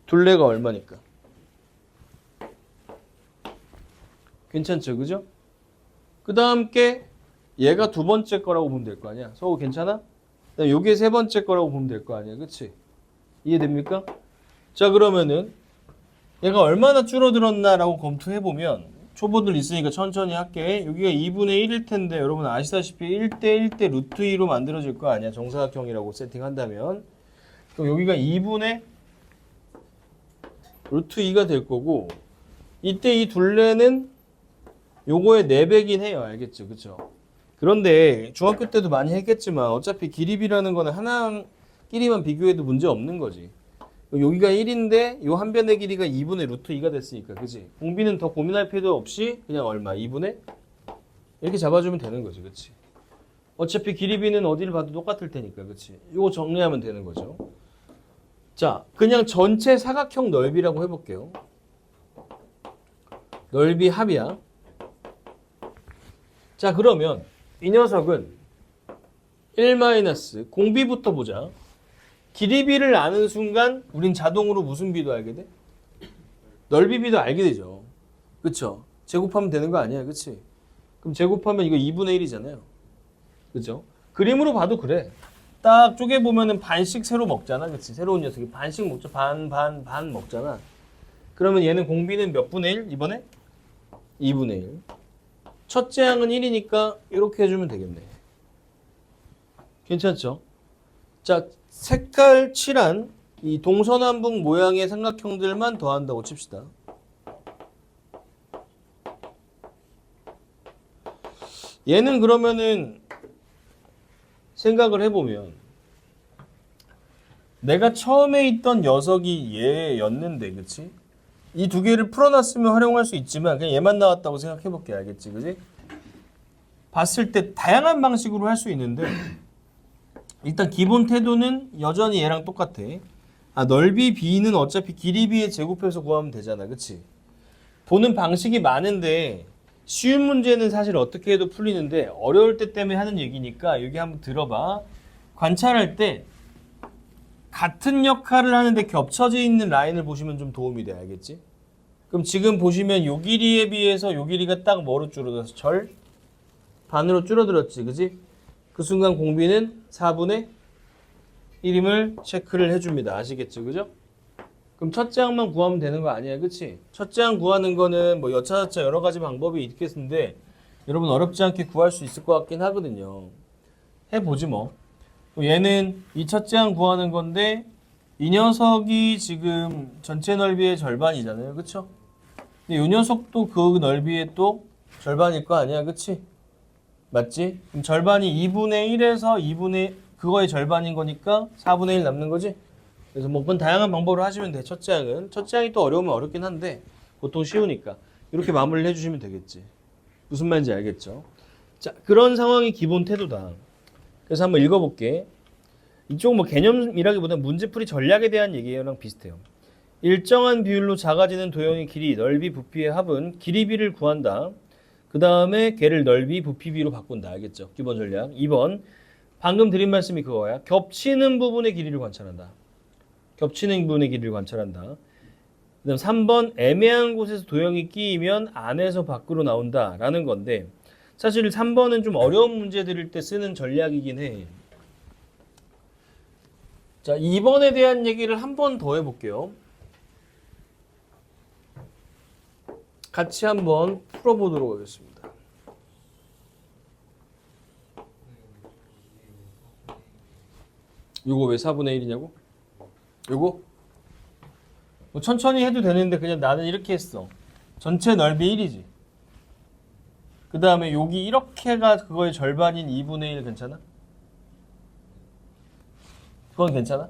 둘레가 얼마니까. 괜찮죠, 그죠? 그 다음 게 얘가 두 번째 거라고 보면 될 거 아니야. 서우 괜찮아? 그다음에 요게 세 번째 거라고 보면 될 거 아니야, 그치? 이해됩니까? 자, 그러면은 얘가 얼마나 줄어들었나라고 검토해보면, 초보들 있으니까 천천히 할게. 여기가 2분의 1일 텐데 여러분 아시다시피 1대 1대 루트 2로 만들어질 거 아니야, 정사각형이라고 세팅한다면. 그럼 여기가 2분의 루트 2가 될 거고, 이때 이 둘레는 요거의 4배긴 해요, 알겠죠? 그쵸? 그런데 중학교 때도 많이 했겠지만 어차피 길이비라는 거는 하나끼리만 비교해도 문제 없는 거지. 여기가 1인데 요 한 변의 길이가 2분의 루트 2가 됐으니까, 그치? 공비는 더 고민할 필요도 없이 그냥 얼마? 2분의? 이렇게 잡아주면 되는 거지, 그치? 어차피 길이비는 어디를 봐도 똑같을 테니까, 그치? 요거 정리하면 되는 거죠. 자, 그냥 전체 사각형 넓이라고 해볼게요. 넓이 합이야. 자, 그러면 이 녀석은 1- 공비부터 보자. 길이비를 아는 순간 우린 자동으로 무슨 비도 알게 돼? 넓이비도 알게 되죠. 그쵸? 제곱하면 되는 거 아니야, 그치? 그럼 제곱하면 이거 2분의 1이잖아요. 그죠? 그림으로 봐도 그래. 딱 쪼개보면은 반씩 새로 먹잖아, 그치? 새로운 녀석이 반씩 먹죠. 반 먹잖아. 그러면 얘는 공비는 몇 분의 1? 이번에? 2분의 1. 첫째 항은 1이니까 이렇게 해주면 되겠네. 괜찮죠? 자, 색깔 칠한 이 동서남북 모양의 삼각형들만 더한다고 칩시다. 얘는 그러면은 생각을 해보면 내가 처음에 있던 녀석이 얘였는데, 그치? 이 두 개를 풀어놨으면 활용할 수 있지만 그냥 얘만 나왔다고 생각해볼게, 알겠지? 그치? 봤을 때 다양한 방식으로 할 수 있는데 일단 기본 태도는 여전히 얘랑 똑같아. 넓이 b는 어차피 길이 b의 제곱해서 구하면 되잖아, 그치? 보는 방식이 많은데 쉬운 문제는 사실 어떻게 해도 풀리는데 어려울 때 때문에 하는 얘기니까 여기 한번 들어봐. 관찰할 때 같은 역할을 하는데 겹쳐져 있는 라인을 보시면 좀 도움이 돼, 알겠지? 그럼 지금 보시면 요 길이에 비해서 요 길이가 딱 뭐로 줄어들어서 반으로 줄어들었지, 그지? 그 순간 공비는 4분의 1임을 체크를 해줍니다. 아시겠죠, 그죠? 그럼 첫째 항만 구하면 되는 거 아니야, 그치? 첫째 항 구하는 거는 뭐 여차저차 여러 가지 방법이 있겠는데 여러분 어렵지 않게 구할 수 있을 것 같긴 하거든요. 해보지 뭐. 얘는 이 첫째 항 구하는 건데 이 녀석이 지금 전체 넓이의 절반이잖아요, 그쵸? 근데 이 녀석도 그 넓이의 또 절반일 거 아니야, 그치? 맞지? 그럼 절반이 2분의 1에서 2분의 그거의 절반인 거니까 4분의 1 남는 거지? 그래서 뭐 그건 다양한 방법으로 하시면 돼. 첫째 항은. 첫째 항이 또 어려우면 어렵긴 한데 보통 쉬우니까. 이렇게 마무리를 해주시면 되겠지. 무슨 말인지 알겠죠? 자, 그런 상황이 기본 태도다. 그래서 한번 읽어볼게. 이쪽은 뭐 개념이라기보다 문제풀이 전략에 대한 얘기랑 비슷해요. 일정한 비율로 작아지는 도형의 길이, 넓이, 부피의 합은 길이비를 구한다. 그 다음에 걔를 넓이, 부피비로 바꾼다. 알겠죠? 기본 전략. 2번. 방금 드린 말씀이 그거야. 겹치는 부분의 길이를 관찰한다. 겹치는 부분의 길이를 관찰한다. 그 다음 3번. 애매한 곳에서 도형이 끼이면 안에서 밖으로 나온다. 라는 건데 사실 3번은 좀 어려운 문제 드릴 때 쓰는 전략이긴 해. 자, 2번에 대한 얘기를 한 번 더 해볼게요. 같이 한번 풀어보도록 하겠습니다. 요거 왜 4분의 1이냐고? 요거? 뭐 천천히 해도 되는데 그냥 나는 이렇게 했어. 전체 넓이 1이지. 그 다음에 여기 이렇게가 그거의 절반인 2분의 1 괜찮아? 그건 괜찮아?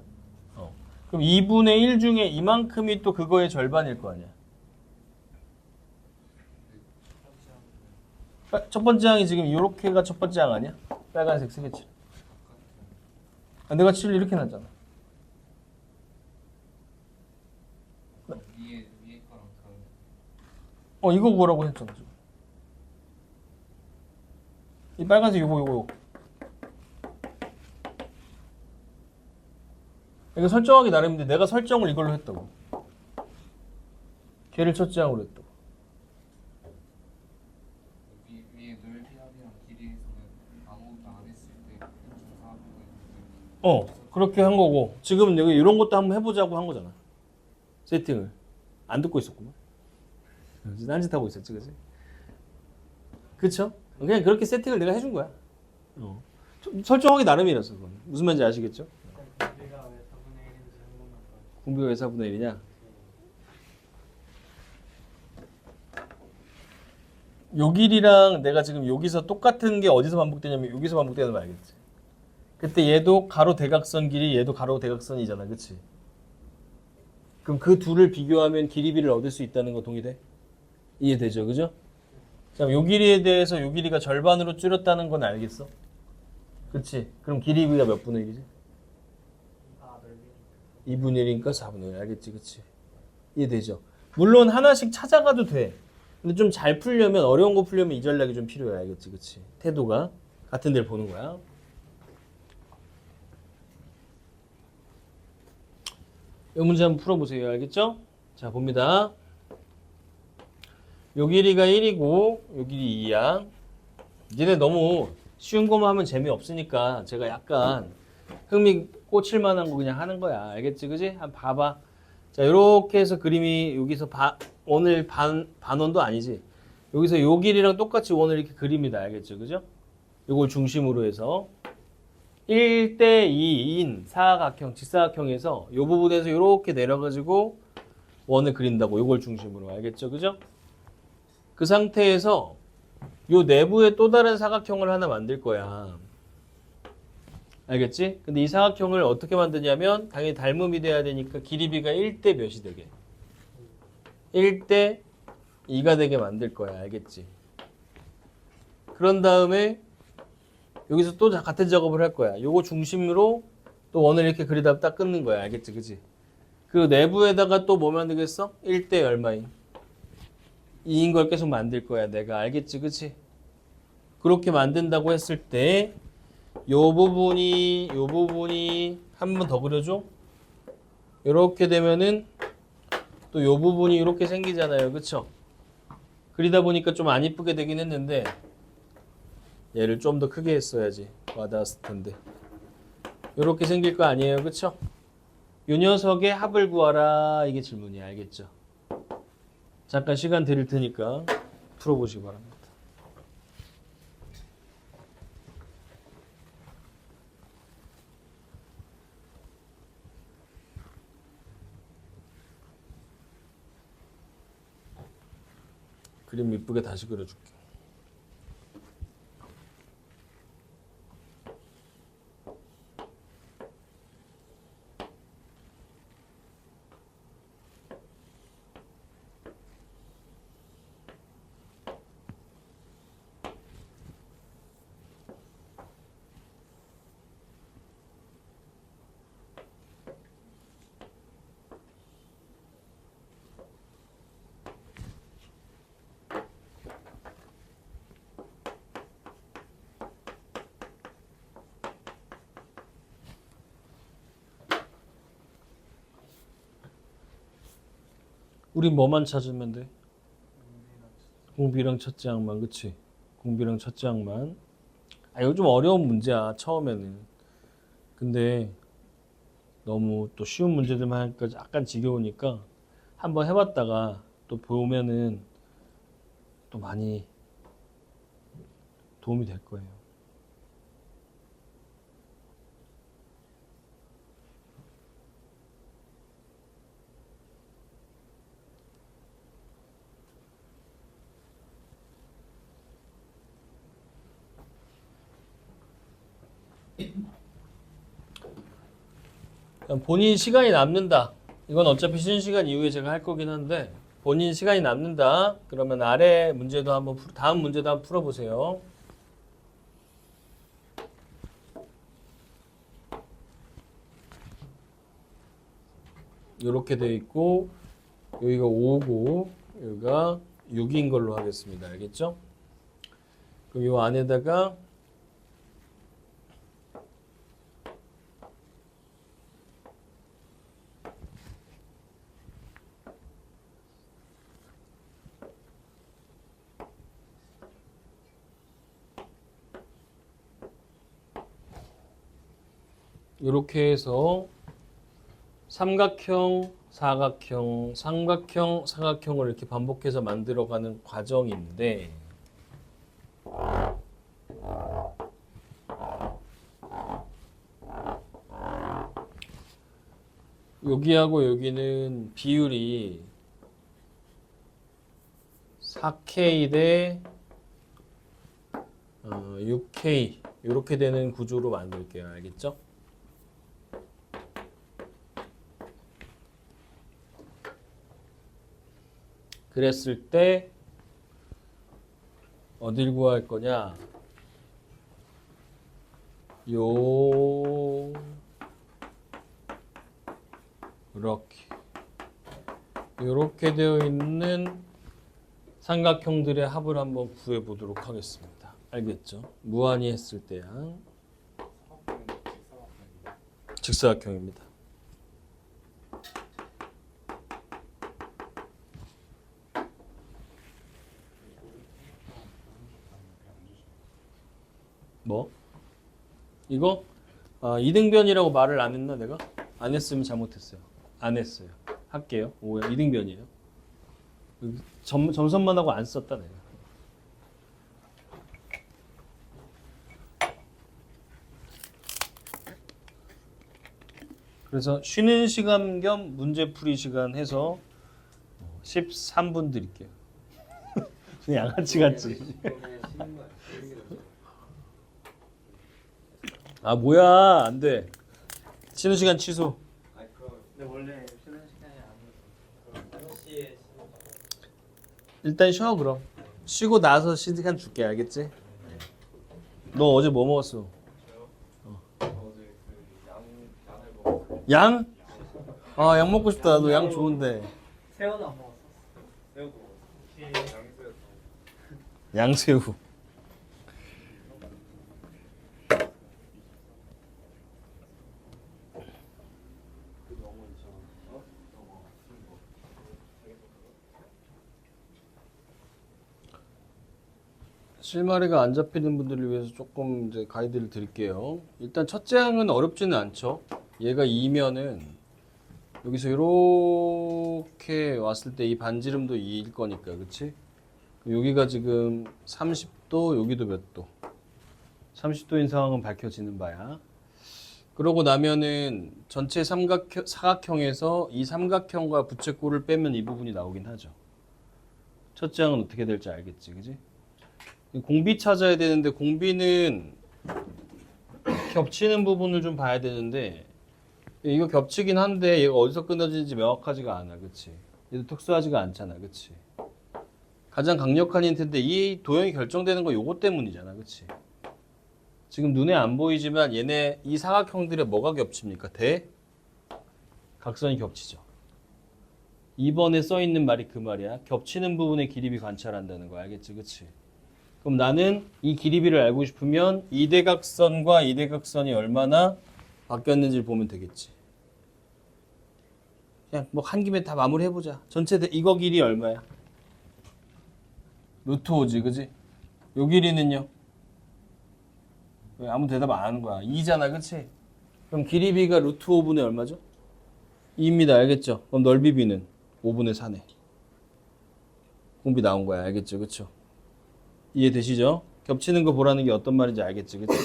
그럼 2분의 1 중에 이만큼이 또 그거의 절반일 거 아니야. 첫 번째 항이 지금 이렇게가 첫 번째 항 아니야? 빨간색 쓰겠지. 아, 내가 칠을 이렇게 놨잖아. 위에 거랑 다른. 이거 뭐라고 했잖아. 지금. 이 빨간색 요거. 이거 설정하기 나름인데 내가 설정을 이걸로 했다고. 걔를 첫째 항으로 했다고. 위에 넓이합이랑 길이에서는 아무것도 안 했을 때 조사하는 거였는데. 그렇게 한 거고 지금 여기 이런 것도 한번 해보자고 한 거잖아. 세팅을 안 듣고 있었구만. 딴짓 하고 있었지, 그치? 그쵸? 그냥 그렇게 세팅을 내가 해준 거야. 설정하기 나름이라서 그건. 무슨 말인지 아시겠죠? 공비가 왜 4분의 1인지 한 번만 더. 공비가 왜 4분의 1이냐? 요 길이랑 내가 지금 여기서 똑같은 게 어디서 반복되냐면 여기서 반복되는 거 알겠지? 그때 얘도 가로 대각선 길이, 얘도 가로 대각선이잖아, 그치? 그럼 그 둘을 비교하면 길이비를 얻을 수 있다는 거 동의돼? 이해되죠, 그죠? 자, 요 길이에 대해서 요 길이가 절반으로 줄였다는 건 알겠어? 그치? 그럼 길이비가 몇 분의 1이지? 아, 넓이. 2분의 1이니까 4분의 1, 알겠지, 그치? 이해되죠? 물론 하나씩 찾아가도 돼. 근데 좀 잘 풀려면, 어려운 거 풀려면 이 전략이 좀 필요해, 알겠지, 그치? 태도가 같은 데를 보는 거야. 이 문제 한번 풀어보세요. 알겠죠? 자, 봅니다. 요 길이가 1이고 요 길이 2야. 니네 너무 쉬운 거만 하면 재미없으니까 제가 약간 흥미 꽂힐 만한 거 그냥 하는 거야. 알겠지? 그지? 한번 봐봐. 자, 요렇게 해서 그림이 여기서 원을 반원도 아니지. 여기서 요 길이랑 똑같이 원을 이렇게 그립니다. 알겠죠? 그죠? 요걸 중심으로 해서 1대 2인 사각형, 직사각형에서 이 부분에서 이렇게 내려가지고 원을 그린다고. 이걸 중심으로. 알겠죠? 그죠? 그 상태에서 이 내부에 또 다른 사각형을 하나 만들 거야. 알겠지? 근데 이 사각형을 어떻게 만드냐면 당연히 닮음이 돼야 되니까 길이비가 1대 몇이 되게? 1대 2가 되게 만들 거야. 알겠지? 그런 다음에 여기서 또 같은 작업을 할 거야. 요거 중심으로 또 원을 이렇게 그리다 딱 끊는 거야. 알겠지? 그치? 그 내부에다가 또 뭐 만들겠어? 1대 얼마인? 2인 걸 계속 만들 거야. 내가. 알겠지? 그치? 그렇게 만든다고 했을 때 요 부분이 한 번 더 그려줘? 요렇게 되면은 또 요 부분이 이렇게 생기잖아요. 그쵸? 그리다 보니까 좀 안 이쁘게 되긴 했는데 얘를 좀 더 크게 했어야지 와닿았을 텐데 이렇게 생길 거 아니에요, 그쵸? 요 녀석의 합을 구하라, 이게 질문이야. 알겠죠? 잠깐 시간 드릴 테니까 풀어보시기 바랍니다. 그림 이쁘게 다시 그려줄게. 우린 뭐만 찾으면 돼? 공비랑 첫째 항만, 그치? 공비랑 첫째 항만. 이거 좀 어려운 문제야, 처음에는. 근데 너무 또 쉬운 문제들만 하니까 약간 지겨우니까 한번 해봤다가 또 보면은 또 많이 도움이 될 거예요. 본인 시간이 남는다. 이건 어차피 쉬는 시간 이후에 제가 할 거긴 한데 본인 시간이 남는다. 그러면 아래 문제도 한번 다음 문제도 한번 풀어보세요. 이렇게 돼 있고 여기가 5고 여기가 6인 걸로 하겠습니다. 알겠죠? 그럼 이 안에다가 이렇게 해서 삼각형, 사각형, 삼각형, 사각형을 이렇게 반복해서 만들어가는 과정인데 여기하고 여기는 비율이 4K 대 6K 이렇게 되는 구조로 만들게요. 알겠죠? 그랬을 때 어딜 구할 거냐? 이렇게 되어 있는 삼각형들의 합을 한번 구해 보도록 하겠습니다. 알겠죠? 무한히 했을 때야 직사각형입니다. 뭐? 이거? 이등변이라고 말을 안 했나 내가? 안 했으면 잘못했어요. 안 했어요. 할게요. 오야 이등변이에요. 점선만 하고 안 썼다 내가. 그래서 쉬는 시간 겸 문제풀이 시간 해서 13분 드릴게요. 그냥 양아치 같지. 뭐야 안 돼. 쉬는 시간 취소. 근데 원래 쉬는 시간이 아니어서 5시에 일단 쉬어 그럼. 쉬고 나서 시간 줄게. 알겠지? 너 어제 뭐 먹었어? 어제 양을 먹었어요. 양? 양 먹고 싶다. 나도 양 좋은데. 새우는 안 먹었어. 새우도 혹시 양새우. 실마리가 안 잡히는 분들을 위해서 조금 이제 가이드를 드릴게요. 일단 첫째 항은 어렵지는 않죠. 얘가 2면은 여기서 이렇게 왔을 때 이 반지름도 2일 거니까, 그치? 여기가 지금 30도, 여기도 몇 도? 30도인 상황은 밝혀지는 바야. 그러고 나면은 전체 사각형에서 이 삼각형과 부채꼴을 빼면 이 부분이 나오긴 하죠. 첫째 항은 어떻게 될지 알겠지, 그지? 공비 찾아야 되는데 공비는 겹치는 부분을 좀 봐야 되는데 이거 겹치긴 한데 얘가 어디서 끊어지는지 명확하지가 않아, 그치? 얘도 특수하지가 않잖아, 그치? 가장 강력한 힌트인데 이 도형이 결정되는 거 요거 때문이잖아, 그치? 지금 눈에 안 보이지만 얘네 이 사각형들의 뭐가 겹칩니까? 각선이 겹치죠. 2번에 써 있는 말이 그 말이야. 겹치는 부분의 기립이 관찰한다는 거 알겠지, 그치? 그럼 나는 이 기립이를 알고 싶으면 이 대각선과 이 대각선이 얼마나 바뀌었는지를 보면 되겠지. 그냥 뭐 한 김에 다 마무리해보자. 전체 이거 길이 얼마야? 루트 5지, 그지? 요 길이는요? 왜 아무 대답 안 하는 거야? 2잖아, 그치? 그럼 길이 b가 루트 5분의 얼마죠? 2입니다, 알겠죠? 그럼 넓이 b는 5분의 4네. 공비 나온 거야, 알겠죠? 그쵸? 이해되시죠? 겹치는 거 보라는 게 어떤 말인지 알겠지, 그치?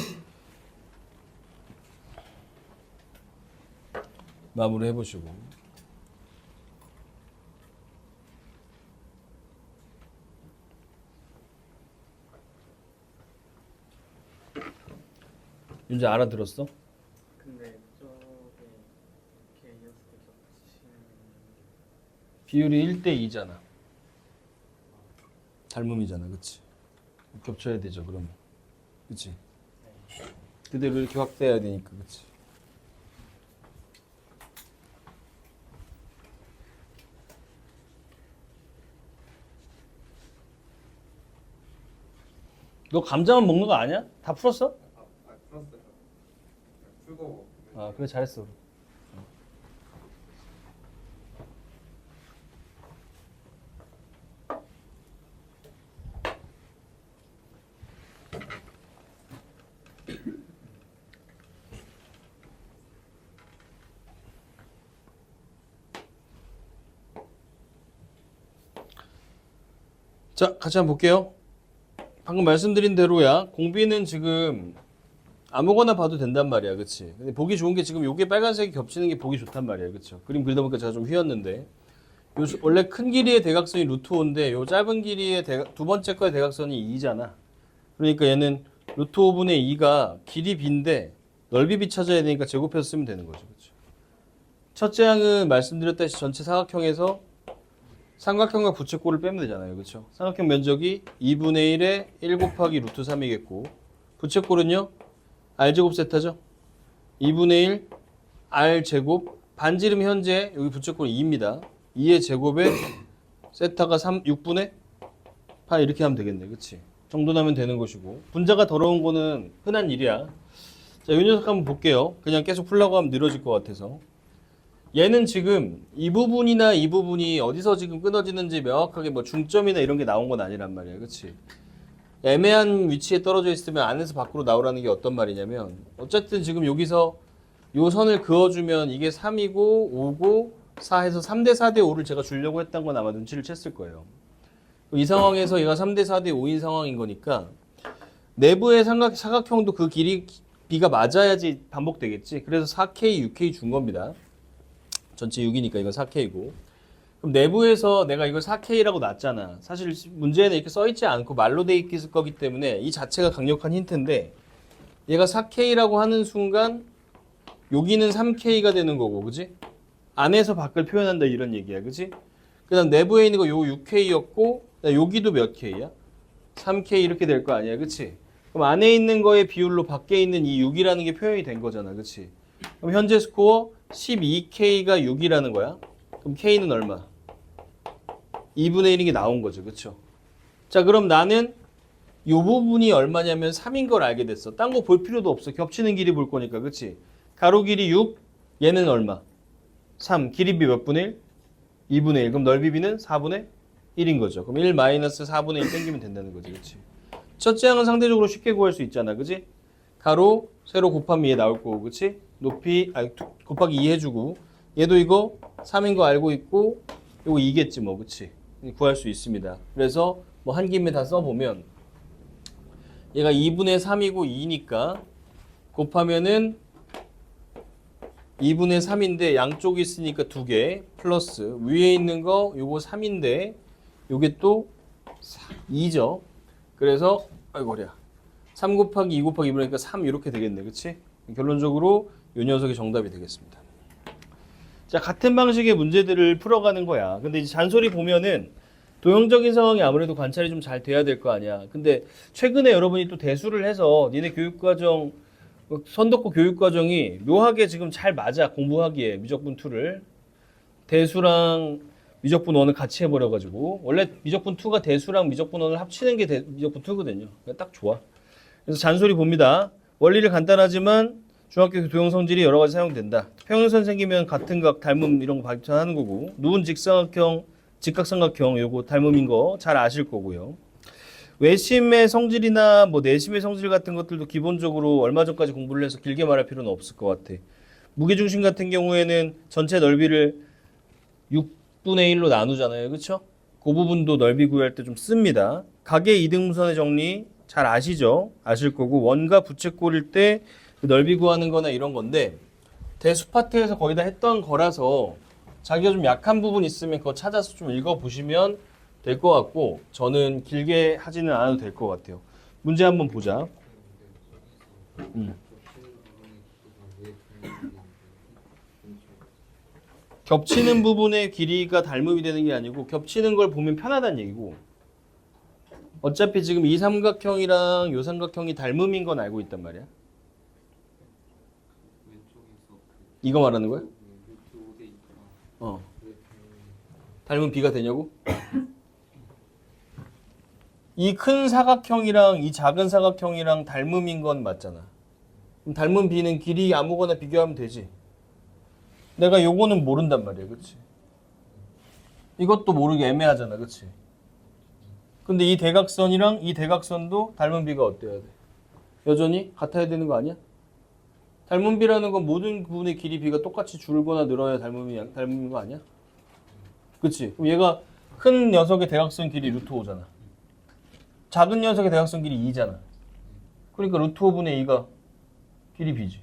마무리 해보시고. 윤재 알아들었어? 근데 그쪽에 이렇게 이어서 겹치는 비율이 1대 2잖아. 닮음이잖아, 그치? 겹쳐야 되죠, 그러면. 그치? 그대로 이렇게 확대해야 되니까, 그치? 너 감자만 먹는 거 아니야? 다 풀었어? 풀었어요. 풀고. 아, 그래, 잘했어. 자, 같이 한번 볼게요. 방금 말씀드린 대로야. 공비는 지금 아무거나 봐도 된단 말이야, 그치? 근데 보기 좋은 게 지금 요게 빨간색이 겹치는 게 보기 좋단 말이야, 그쵸? 그림 그리다 보니까 제가 좀 휘었는데 원래 큰 길이의 대각선이 루트 5인데 요 짧은 길이의 두 번째 거의 대각선이 2잖아. 그러니까 얘는 루트 5분의 2가 길이 b인데 넓이 b 찾아야 되니까 제곱해서 쓰면 되는 거죠, 그쵸? 첫째 항은 말씀드렸다시피 전체 사각형에서 삼각형과 부채꼴을 빼면 되잖아요, 그쵸? 삼각형 면적이 2분의 1에 1 곱하기 루트 3이겠고 부채꼴은요? r제곱 세타죠? 2분의 1 r제곱 반지름 현재 여기 부채꼴 2입니다. 2의 제곱에 세타가 6분의 8 이렇게 하면 되겠네, 그치? 정도 나면 되는 것이고 분자가 더러운 거는 흔한 일이야. 자, 이 녀석 한번 볼게요. 그냥 계속 풀라고 하면 늘어질 것 같아서 얘는 지금 이 부분이나 이 부분이 어디서 지금 끊어지는지 명확하게 뭐 중점이나 이런 게 나온 건 아니란 말이야, 그치? 애매한 위치에 떨어져 있으면 안에서 밖으로 나오라는 게 어떤 말이냐면 어쨌든 지금 여기서 요 선을 그어주면 이게 3이고 5고 4 해서 3대 4대 5를 제가 주려고 했던 건 아마 눈치를 챘을 거예요. 이 상황에서 얘가 3대 4대 5인 상황인 거니까 내부의 사각형도 그 길이 b가 맞아야지 반복되겠지. 그래서 4K, 6K 준 겁니다. 전체 6이니까 이건 4K고. 그럼 내부에서 내가 이걸 4K라고 놨잖아. 사실 문제에는 이렇게 써있지 않고 말로 돼 있을 거기 때문에 이 자체가 강력한 힌트인데 얘가 4K라고 하는 순간 여기는 3K가 되는 거고, 그지? 안에서 밖을 표현한다 이런 얘기야, 그지? 그 다음 내부에 있는 거 요 6K였고 여기도 몇 K야? 3K 이렇게 될 거 아니야, 그치? 그럼 안에 있는 거의 비율로 밖에 있는 이 6이라는 게 표현이 된 거잖아, 그치? 그럼 현재 스코어 12K가 6이라는 거야. 그럼 K는 얼마? 2분의 1인 게 나온 거죠, 그쵸? 자, 그럼 나는 이 부분이 얼마냐면 3인 걸 알게 됐어. 딴 거 볼 필요도 없어. 겹치는 길이 볼 거니까, 그치? 가로 길이 6, 얘는 얼마? 3, 길이 b 몇 분의 1? 2분의 1. 그럼 넓이 b는 4분의 1인 거죠. 그럼 1 마이너스 4분의 1 땡기면 된다는 거지, 그치? 첫째 항은 상대적으로 쉽게 구할 수 있잖아, 그치? 가로, 세로 곱하면 얘 나올 거고, 그치? 높이, 곱하기 2 해주고, 얘도 이거 3인 거 알고 있고, 이거 2겠지, 뭐, 그치? 구할 수 있습니다. 그래서 뭐 한 김에 다 써보면, 얘가 2분의 3이고 2니까, 곱하면은 2분의 3인데 양쪽이 있으니까 2개, 플러스, 위에 있는 거 요거 3인데, 요게 또 2죠. 그래서, 아이고, 허리야. 3 곱하기 2 곱하기 2분의 3 이렇게 되겠네, 그치? 결론적으로 이 녀석이 정답이 되겠습니다. 자, 같은 방식의 문제들을 풀어가는 거야. 근데 이제 잔소리 보면은 도형적인 상황이 아무래도 관찰이 좀 잘 돼야 될 거 아니야. 근데 최근에 여러분이 또 대수를 해서 니네 교육과정, 선덕고 교육과정이 묘하게 지금 잘 맞아, 공부하기에 미적분 2를. 대수랑 미적분 1을 같이 해버려가지고. 원래 미적분 2가 대수랑 미적분 1을 합치는 게 미적분 2거든요. 딱 좋아. 그래서 잔소리 봅니다. 원리를 간단하지만 중학교 도형 성질이 여러 가지 사용된다. 평행선 생기면 같은 각, 닮음 이런 거 발전하는 거고 누운 직사각형, 직각삼각형 요거 닮음인 거 잘 아실 거고요. 외심의 성질이나 뭐 내심의 성질 같은 것들도 기본적으로 얼마 전까지 공부를 해서 길게 말할 필요는 없을 것 같아. 무게중심 같은 경우에는 전체 넓이를 6분의 1로 나누잖아요. 그렇죠? 그 부분도 넓이 구할 때 좀 씁니다. 각의 이등분선의 정리 잘 아시죠? 아실 거고 원과 부채꼴일 때 넓이 구하는 거나 이런 건데 대수 파트에서 거의 다 했던 거라서 자기가 좀 약한 부분 있으면 그거 찾아서 좀 읽어보시면 될 것 같고 저는 길게 하지는 않아도 될 것 같아요. 문제 한번 보자. 겹치는 부분의 길이가 닮음이 되는 게 아니고 겹치는 걸 보면 편하다는 얘기고 어차피 지금 이 삼각형이랑 요 삼각형이 닮음인 건 알고 있단 말이야. 이거 말하는 거야? 닮은 B가 되냐고? 이 큰 사각형이랑 이 작은 사각형이랑 닮음인 건 맞잖아. 그럼 닮은 B는 길이 아무거나 비교하면 되지. 내가 요거는 모른단 말이야. 그치? 이것도 모르기 애매하잖아. 그치? 근데 이 대각선이랑 이 대각선도 닮은 B가 어때야 돼? 여전히 같아야 되는 거 아니야? 닮은 B라는 건 모든 부분의 길이 B가 똑같이 줄거나 늘어야 닮은 거 아니야? 그치? 그럼 얘가 큰 녀석의 대각선 길이 루트 5잖아. 작은 녀석의 대각선 길이 2잖아. 그러니까 루트 5분의 2가 길이 B지.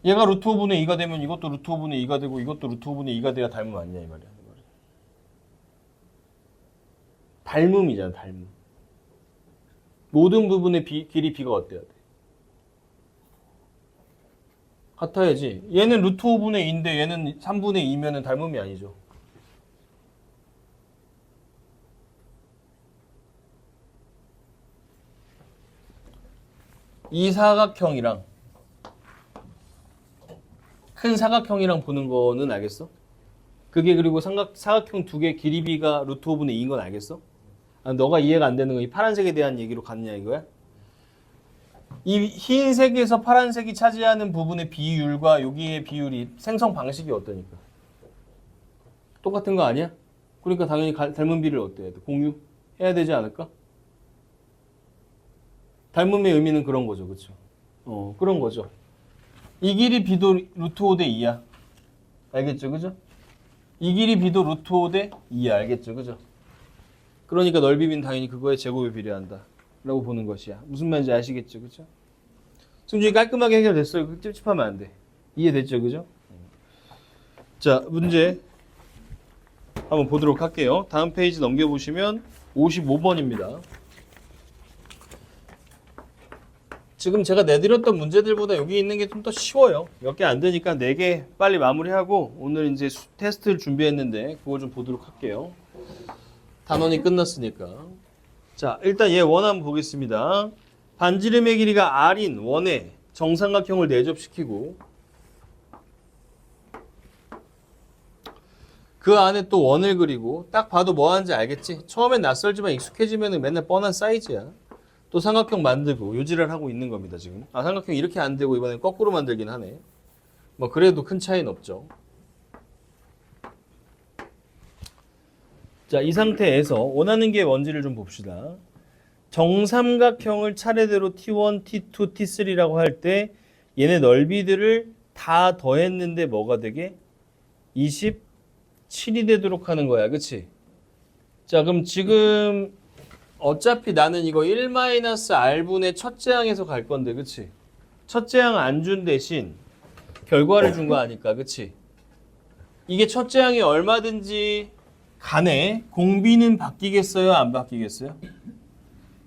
얘가 루트 5분의 2가 되면 이것도 루트 5분의 2가 되고 이것도 루트 5분의 2가 돼야 닮음 아니냐 이 말이야. 닮음이잖아, 닮음. 모든 부분의 길이 B가 어때야 돼? 같아야지. 얘는 루트 5분의 2인데 얘는 3분의 2면은 닮음이 아니죠. 이 사각형이랑 큰 사각형이랑 보는 거는 알겠어? 그게 그리고 사각형 두 개 길이 B가 루트 5분의 2인 건 알겠어? 아, 너가 이해가 안 되는 거 이 파란색에 대한 얘기로 갔냐 이거야? 이 흰색에서 파란색이 차지하는 부분의 비율과 여기의 비율이 생성 방식이 어떠니까? 똑같은 거 아니야? 그러니까 당연히 닮은 B를 어때야 돼? 공유해야 되지 않을까? 닮음의 의미는 그런 거죠. 그렇죠? 그런 거죠. 이 길이 B도 루트 5 대 2야. 알겠죠? 그죠? 이 길이 B도 루트 5 대 2야. 알겠죠? 그죠? 그러니까 넓이 B는 당연히 그거에 제곱에 비례한다. 라고 보는 것이야. 무슨 말인지 아시겠죠? 그죠? 승준이 깔끔하게 해결됐어요. 찝찝하면 안 돼. 이해됐죠? 그죠? 자, 문제 한번 보도록 할게요. 다음 페이지 넘겨보시면 55번입니다. 지금 제가 내드렸던 문제들보다 여기 있는 게 좀 더 쉬워요. 몇 개 안 되니까 4개 빨리 마무리하고 오늘 이제 테스트를 준비했는데 그거 좀 보도록 할게요. 단원이 끝났으니까. 자, 일단 얘 원 한번 보겠습니다. 반지름의 길이가 R인 원에 정삼각형을 내접시키고 그 안에 또 원을 그리고 딱 봐도 뭐 하는지 알겠지? 처음엔 낯설지만 익숙해지면 맨날 뻔한 사이즈야. 또 삼각형 만들고 요지를 하고 있는 겁니다, 지금. 아, 삼각형 이렇게 안 되고 이번엔 거꾸로 만들긴 하네. 뭐 그래도 큰 차이는 없죠. 자, 이 상태에서 원하는 게 뭔지를 좀 봅시다. 정삼각형을 차례대로 T1, T2, T3라고 할 때 얘네 넓이들을 다 더했는데 뭐가 되게? 27이 되도록 하는 거야. 그치? 자, 그럼 지금 어차피 나는 이거 1-R분의 첫째 항에서 갈 건데, 그치? 첫째 항 안 준 대신 결과를 준 거 아니까, 그치? 이게 첫째 항이 얼마든지 간에 공비는 바뀌겠어요? 안 바뀌겠어요?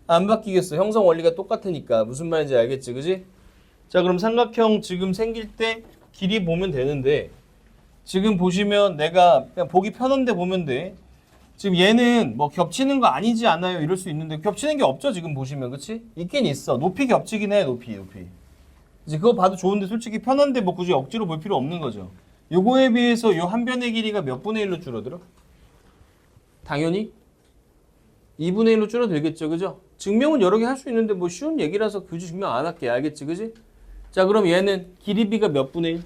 안 바뀌겠어. 형성 원리가 똑같으니까. 무슨 말인지 알겠지? 그지? 자, 그럼 삼각형 지금 생길 때 길이 보면 되는데 지금 보시면 내가 그냥 보기 편한데 보면 돼. 지금 얘는 뭐 겹치는 거 아니지 않아요? 이럴 수 있는데 겹치는 게 없죠? 지금 보시면. 그치? 있긴 있어. 높이 겹치긴 해. 높이. 이제 그거 봐도 좋은데 솔직히 편한데 뭐 굳이 억지로 볼 필요 없는 거죠. 요거에 비해서 요 한 변의 길이가 몇 분의 1로 줄어들어? 당연히 2분의 1로 줄어들겠죠. 그죠? 증명은 여러 개 할 수 있는데 뭐 쉬운 얘기라서 굳이 증명 안 할게. 알겠지, 그지? 자, 그럼 얘는 길이 b가 몇 분의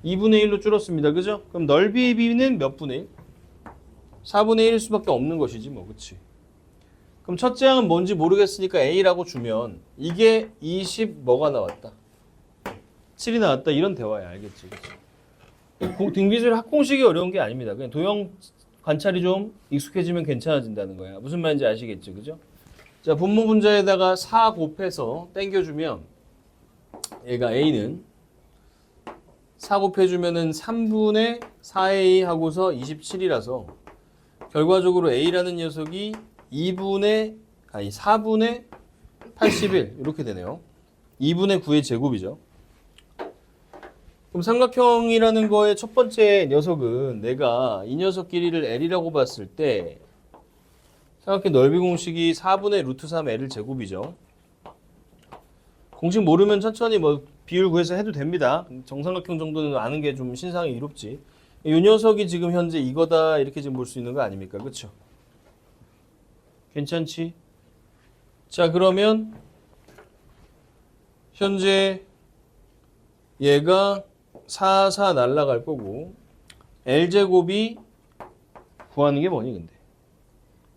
1? 2분의 1로 줄었습니다. 그죠? 그럼 넓이 b는 몇 분의 1? 4분의 1일 수밖에 없는 것이지 뭐. 그치? 그럼 첫째 항은 뭔지 모르겠으니까 a라고 주면 이게 20 뭐가 나왔다? 7이 나왔다. 이런 대화야. 알겠지? 그치? 등비술 학공식이 어려운 게 아닙니다. 그냥 도형 관찰이 좀 익숙해지면 괜찮아진다는 거야. 무슨 말인지 아시겠죠? 그죠? 자, 분모 분자에다가 4 곱해서 땡겨주면 얘가 a는 4 곱해주면은 3분의 4a 하고서 27이라서 결과적으로 a라는 녀석이 4분의 81 이렇게 되네요. 2분의 9의 제곱이죠. 그럼 삼각형이라는 거의 첫 번째 녀석은 내가 이 녀석 길이를 L이라고 봤을 때 삼각형 넓이 공식이 4분의 루트 3 L 제곱이죠. 공식 모르면 천천히 뭐 비율 구해서 해도 됩니다. 정삼각형 정도는 아는 게 좀 신상이 이롭지. 이 녀석이 지금 현재 이거다 이렇게 지금 볼 수 있는 거 아닙니까? 그렇죠? 괜찮지? 자, 그러면 현재 얘가 4 날라갈 거고 L제곱이 구하는 게 뭐니 근데?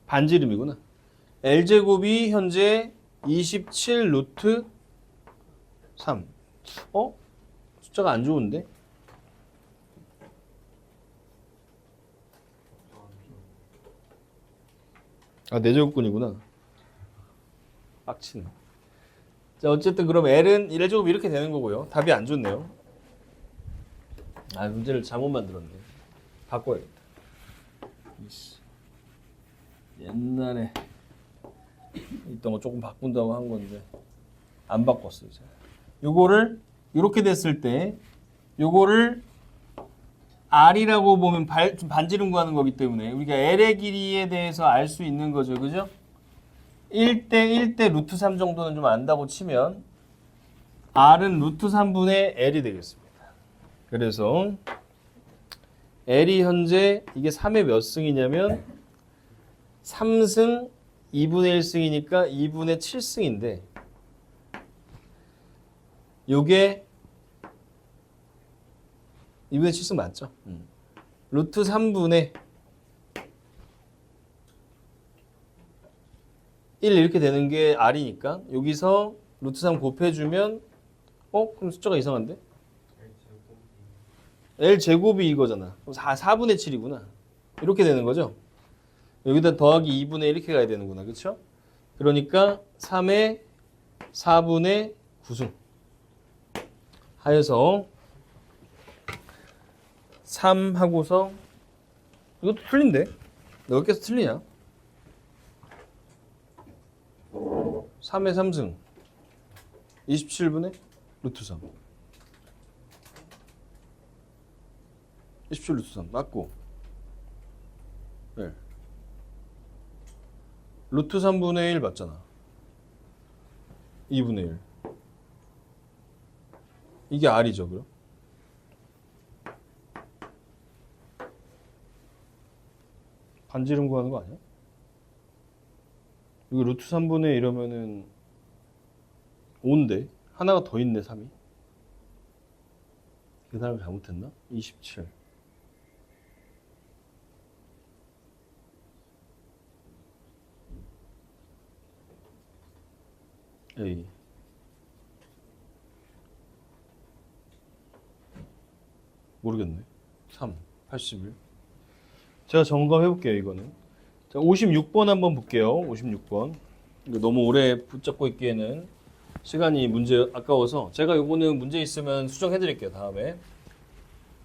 반지름이구나. L제곱이 현재 27 루트 3. 숫자가 안 좋은데? 아, 4제곱근이구나. 빡치네. 자, 어쨌든 그럼 L은 1제곱 이렇게 되는 거고요. 답이 안 좋네요. 아, 문제를 잘못 만들었네. 바꿔야겠다. 옛날에 있던 거 조금 바꾼다고 한 건데 안 바꿨어요. 제가. 요거를 이렇게 됐을 때 요거를 R이라고 보면 좀 반지름 구하는 거기 때문에 우리가 L의 길이에 대해서 알 수 있는 거죠. 그죠? 1대 루트 3 정도는 좀 안다고 치면 R은 루트 3분의 L이 되겠습니다. 그래서 L이 현재 이게 3의 몇 승이냐면 3승 2분의 1승이니까 2분의 7승인데 요게 2분의 7승 맞죠? 루트 3분의 1 이렇게 되는 게 R이니까 여기서 루트 3 곱해주면 그럼 숫자가 이상한데? L제곱이 이거잖아. 그럼 4분의 7이구나. 이렇게 되는 거죠? 여기다 더하기 2분의 1 이렇게 가야 되는구나. 그렇죠? 그러니까 3의 4분의 9승 하여서 3 하고서 이것도 틀린데? 몇 개서 틀리냐? 3의 3승 27분의 루트 3 27 루트 3 맞고 네. 루트 3분의 1 맞잖아. 2분의 1 이게 R이죠. 그럼? 반지름 구하는 거 아니야? 이거 루트 3분의 1 이러면은 5인데 하나가 더 있네. 3이 계산을 잘못했나? 27 A 모르겠네. 3 81 제가 점검해 볼게요. 이거는 자, 56번 한번 볼게요. 56번 이거 너무 오래 붙잡고 있기에는 시간이 문제 아까워서 제가 요거는 문제 있으면 수정해 드릴게요. 다음에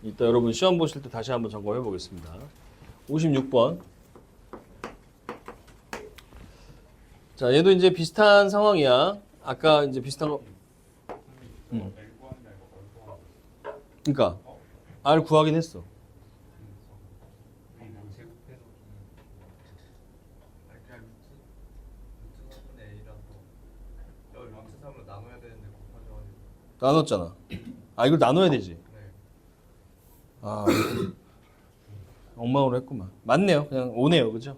이따 여러분 시험 보실 때 다시 한번 점검해 보겠습니다. 56번 자, 얘도 이제 비슷한 상황이야. 아까 이제 비슷한 거. 그러니까 R 구하긴 했어. 나눴잖아. 아, 이걸 나눠야 되지. 아, 엉망으로 했구만. 맞네요. 그냥 5네요. 그죠?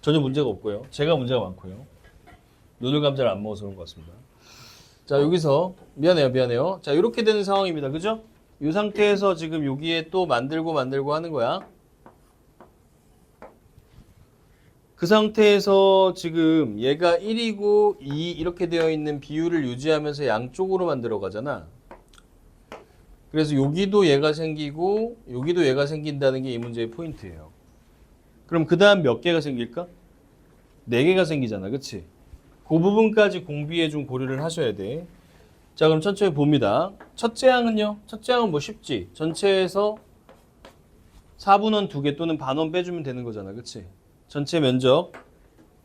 전혀 문제가 없고요. 제가 문제가 많고요. 눈을 감자를 안 먹어서 그런 것 같습니다. 자, 여기서 미안해요. 자, 이렇게 되는 상황입니다. 그죠? 이 상태에서 지금 여기에 또 만들고 하는 거야. 그 상태에서 지금 얘가 1이고 2 이렇게 되어 있는 비율을 유지하면서 양쪽으로 만들어 가잖아. 그래서 여기도 얘가 생기고 여기도 얘가 생긴다는 게 이 문제의 포인트예요. 그럼 그 다음 몇 개가 생길까? 4개가 생기잖아. 그치? 그 부분까지 공비에 좀 고려를 하셔야 돼. 자, 그럼 천천히 봅니다. 첫째 항은요? 첫째 항은 뭐 쉽지? 전체에서 4분원 2개 또는 반원 빼주면 되는 거잖아. 그치? 전체 면적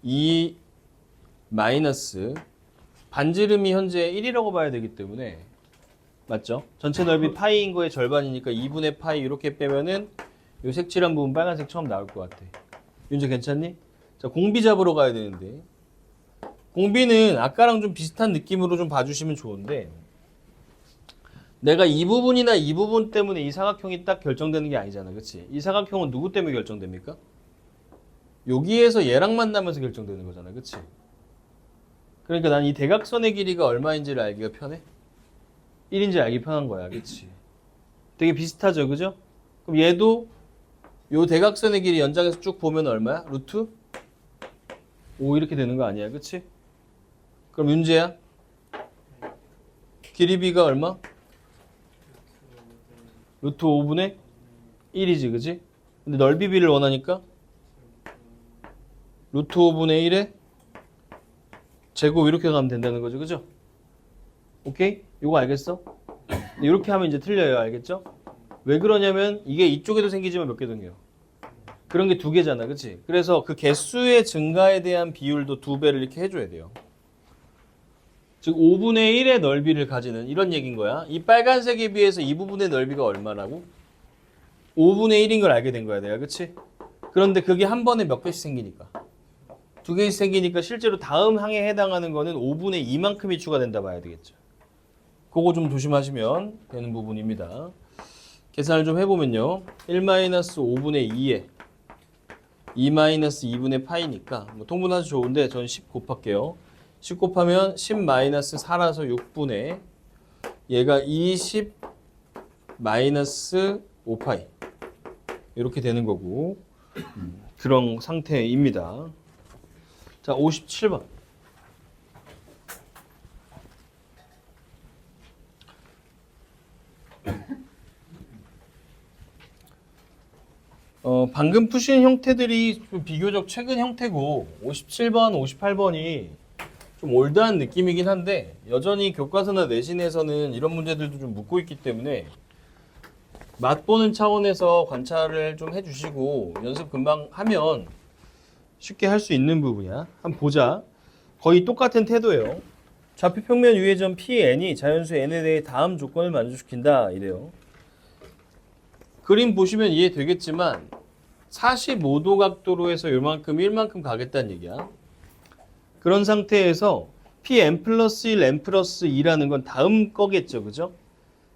2 마이너스 반지름이 현재 1이라고 봐야 되기 때문에 맞죠? 전체 넓이 파이인 거의 절반이니까 2분의 파이 이렇게 빼면은 요 색칠한 부분 빨간색 처음 나올 것 같아. 윤재 괜찮니? 자, 공비 잡으러 가야 되는데 공비는 아까랑 좀 비슷한 느낌으로 좀 봐주시면 좋은데 내가 이 부분이나 이 부분 때문에 이 사각형이 딱 결정되는 게 아니잖아. 그치? 이 사각형은 누구 때문에 결정됩니까? 여기에서 얘랑 만나면서 결정되는 거잖아. 그치? 그러니까 난 이 대각선의 길이가 얼마인지를 알기가 편해? 1인지 알기 편한 거야. 그치? 되게 비슷하죠. 그죠? 그럼 얘도 요 대각선의 길이 연장해서 쭉 보면 얼마야? 루트 5 이렇게 되는 거 아니야. 그치? 그럼 윤재야? 길이 b가 얼마? 루트 5분의 1이지. 그치? 근데 넓이 b를 원하니까 루트 5분의 1에 제곱 이렇게 가면 된다는 거죠. 그죠? 오케이? 요거 알겠어? 이렇게 하면 이제 틀려요. 알겠죠? 왜 그러냐면 이게 이쪽에도 생기지만 몇 개 생겨요. 그런 게 2개잖아. 그치? 그래서 그 개수의 증가에 대한 비율도 2배를 이렇게 해줘야 돼요. 즉 5분의 1의 넓이를 가지는 이런 얘기인 거야. 이 빨간색에 비해서 이 부분의 넓이가 얼마라고? 5분의 1인 걸 알게 된 거야. 내가. 그치? 그런데 그게 한 번에 몇 개씩 생기니까. 2개씩 생기니까 실제로 다음 항에 해당하는 거는 5분의 2만큼이 추가된다 봐야 되겠죠. 그거 좀 조심하시면 되는 부분입니다. 계산을 좀 해보면요. 1-5분의 2에 2-2분의 파이니까 뭐 통분하셔도 좋은데 저는 10 곱할게요. 10 곱하면 10-4라서 6분의 얘가 20 5파이 이렇게 되는 거고 그런 상태입니다. 자, 57번. 방금 푸신 형태들이 좀 비교적 최근 형태고 57번, 58번이 좀 올드한 느낌이긴 한데 여전히 교과서나 내신에서는 이런 문제들도 좀 묻고 있기 때문에 맛보는 차원에서 관찰을 좀 해주시고 연습 금방 하면 쉽게 할 수 있는 부분이야. 한번 보자. 거의 똑같은 태도예요. 좌표 평면 위의 점 Pn이 자연수 n에 대해 다음 조건을 만족시킨다 이래요. 그림 보시면 이해되겠지만 45도 각도로 해서 요만큼 1만큼 가겠다는 얘기야. 그런 상태에서 Pn 플러스 1, n 플러스 2라는 건 다음 거겠죠. 그죠?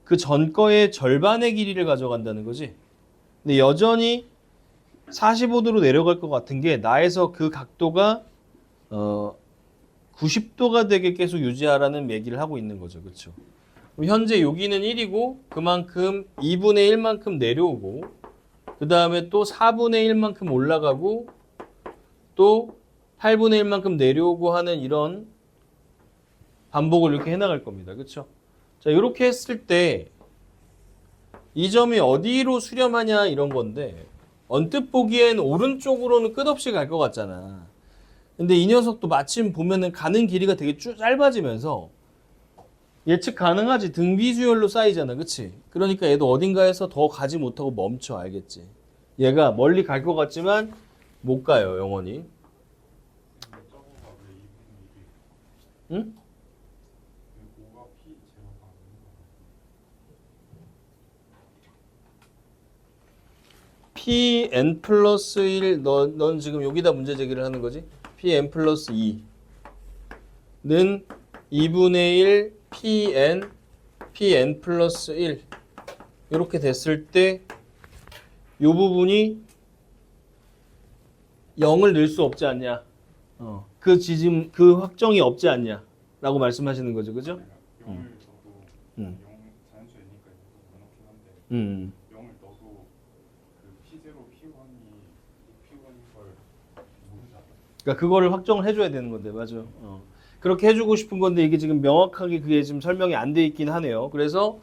그 전 거의 절반의 길이를 가져간다는 거지. 근데 여전히 45도로 내려갈 것 같은 게 나에서 그 각도가 90도가 되게 계속 유지하라는 얘기를 하고 있는 거죠. 그렇죠? 현재 여기는 1이고 그만큼 2분의 1만큼 내려오고 그 다음에 또 4분의 1만큼 올라가고 또 8분의 1만큼 내려오고 하는 이런 반복을 이렇게 해나갈 겁니다. 그렇죠? 자, 이렇게 했을 때 이 점이 어디로 수렴하냐 이런 건데 언뜻 보기엔 오른쪽으로는 끝없이 갈 것 같잖아. 근데 이 녀석도 마침 보면은 가는 길이가 되게 짧아지면서 예측 가능하지. 등비수열로 쌓이잖아. 그치? 그러니까 얘도 어딘가에서 더 가지 못하고 멈춰. 알겠지? 얘가 멀리 갈 것 같지만 못 가요. 영원히. 응? Pn 플러스 1 넌 지금 여기다 문제 제기를 하는 거지? Pn 플러스 2는 2분의 1 Pn 플러스 1 이렇게 됐을 때 이 부분이 0을 넣을 수 없지 않냐? 그 지점, 그 확정이 없지 않냐? 라고 말씀하시는 거죠, 그죠? 영을 넣어도 음. 영 자연수니까 넣긴 한데 음. 영을 넣어도 그 P0, P1이 P1인 걸 모르잖아. 그러니까 그거를 확정을 해줘야 되는 건데, 맞아. 그렇게 해주고 싶은 건데 이게 지금 명확하게 그게 지금 설명이 안 돼 있긴 하네요. 그래서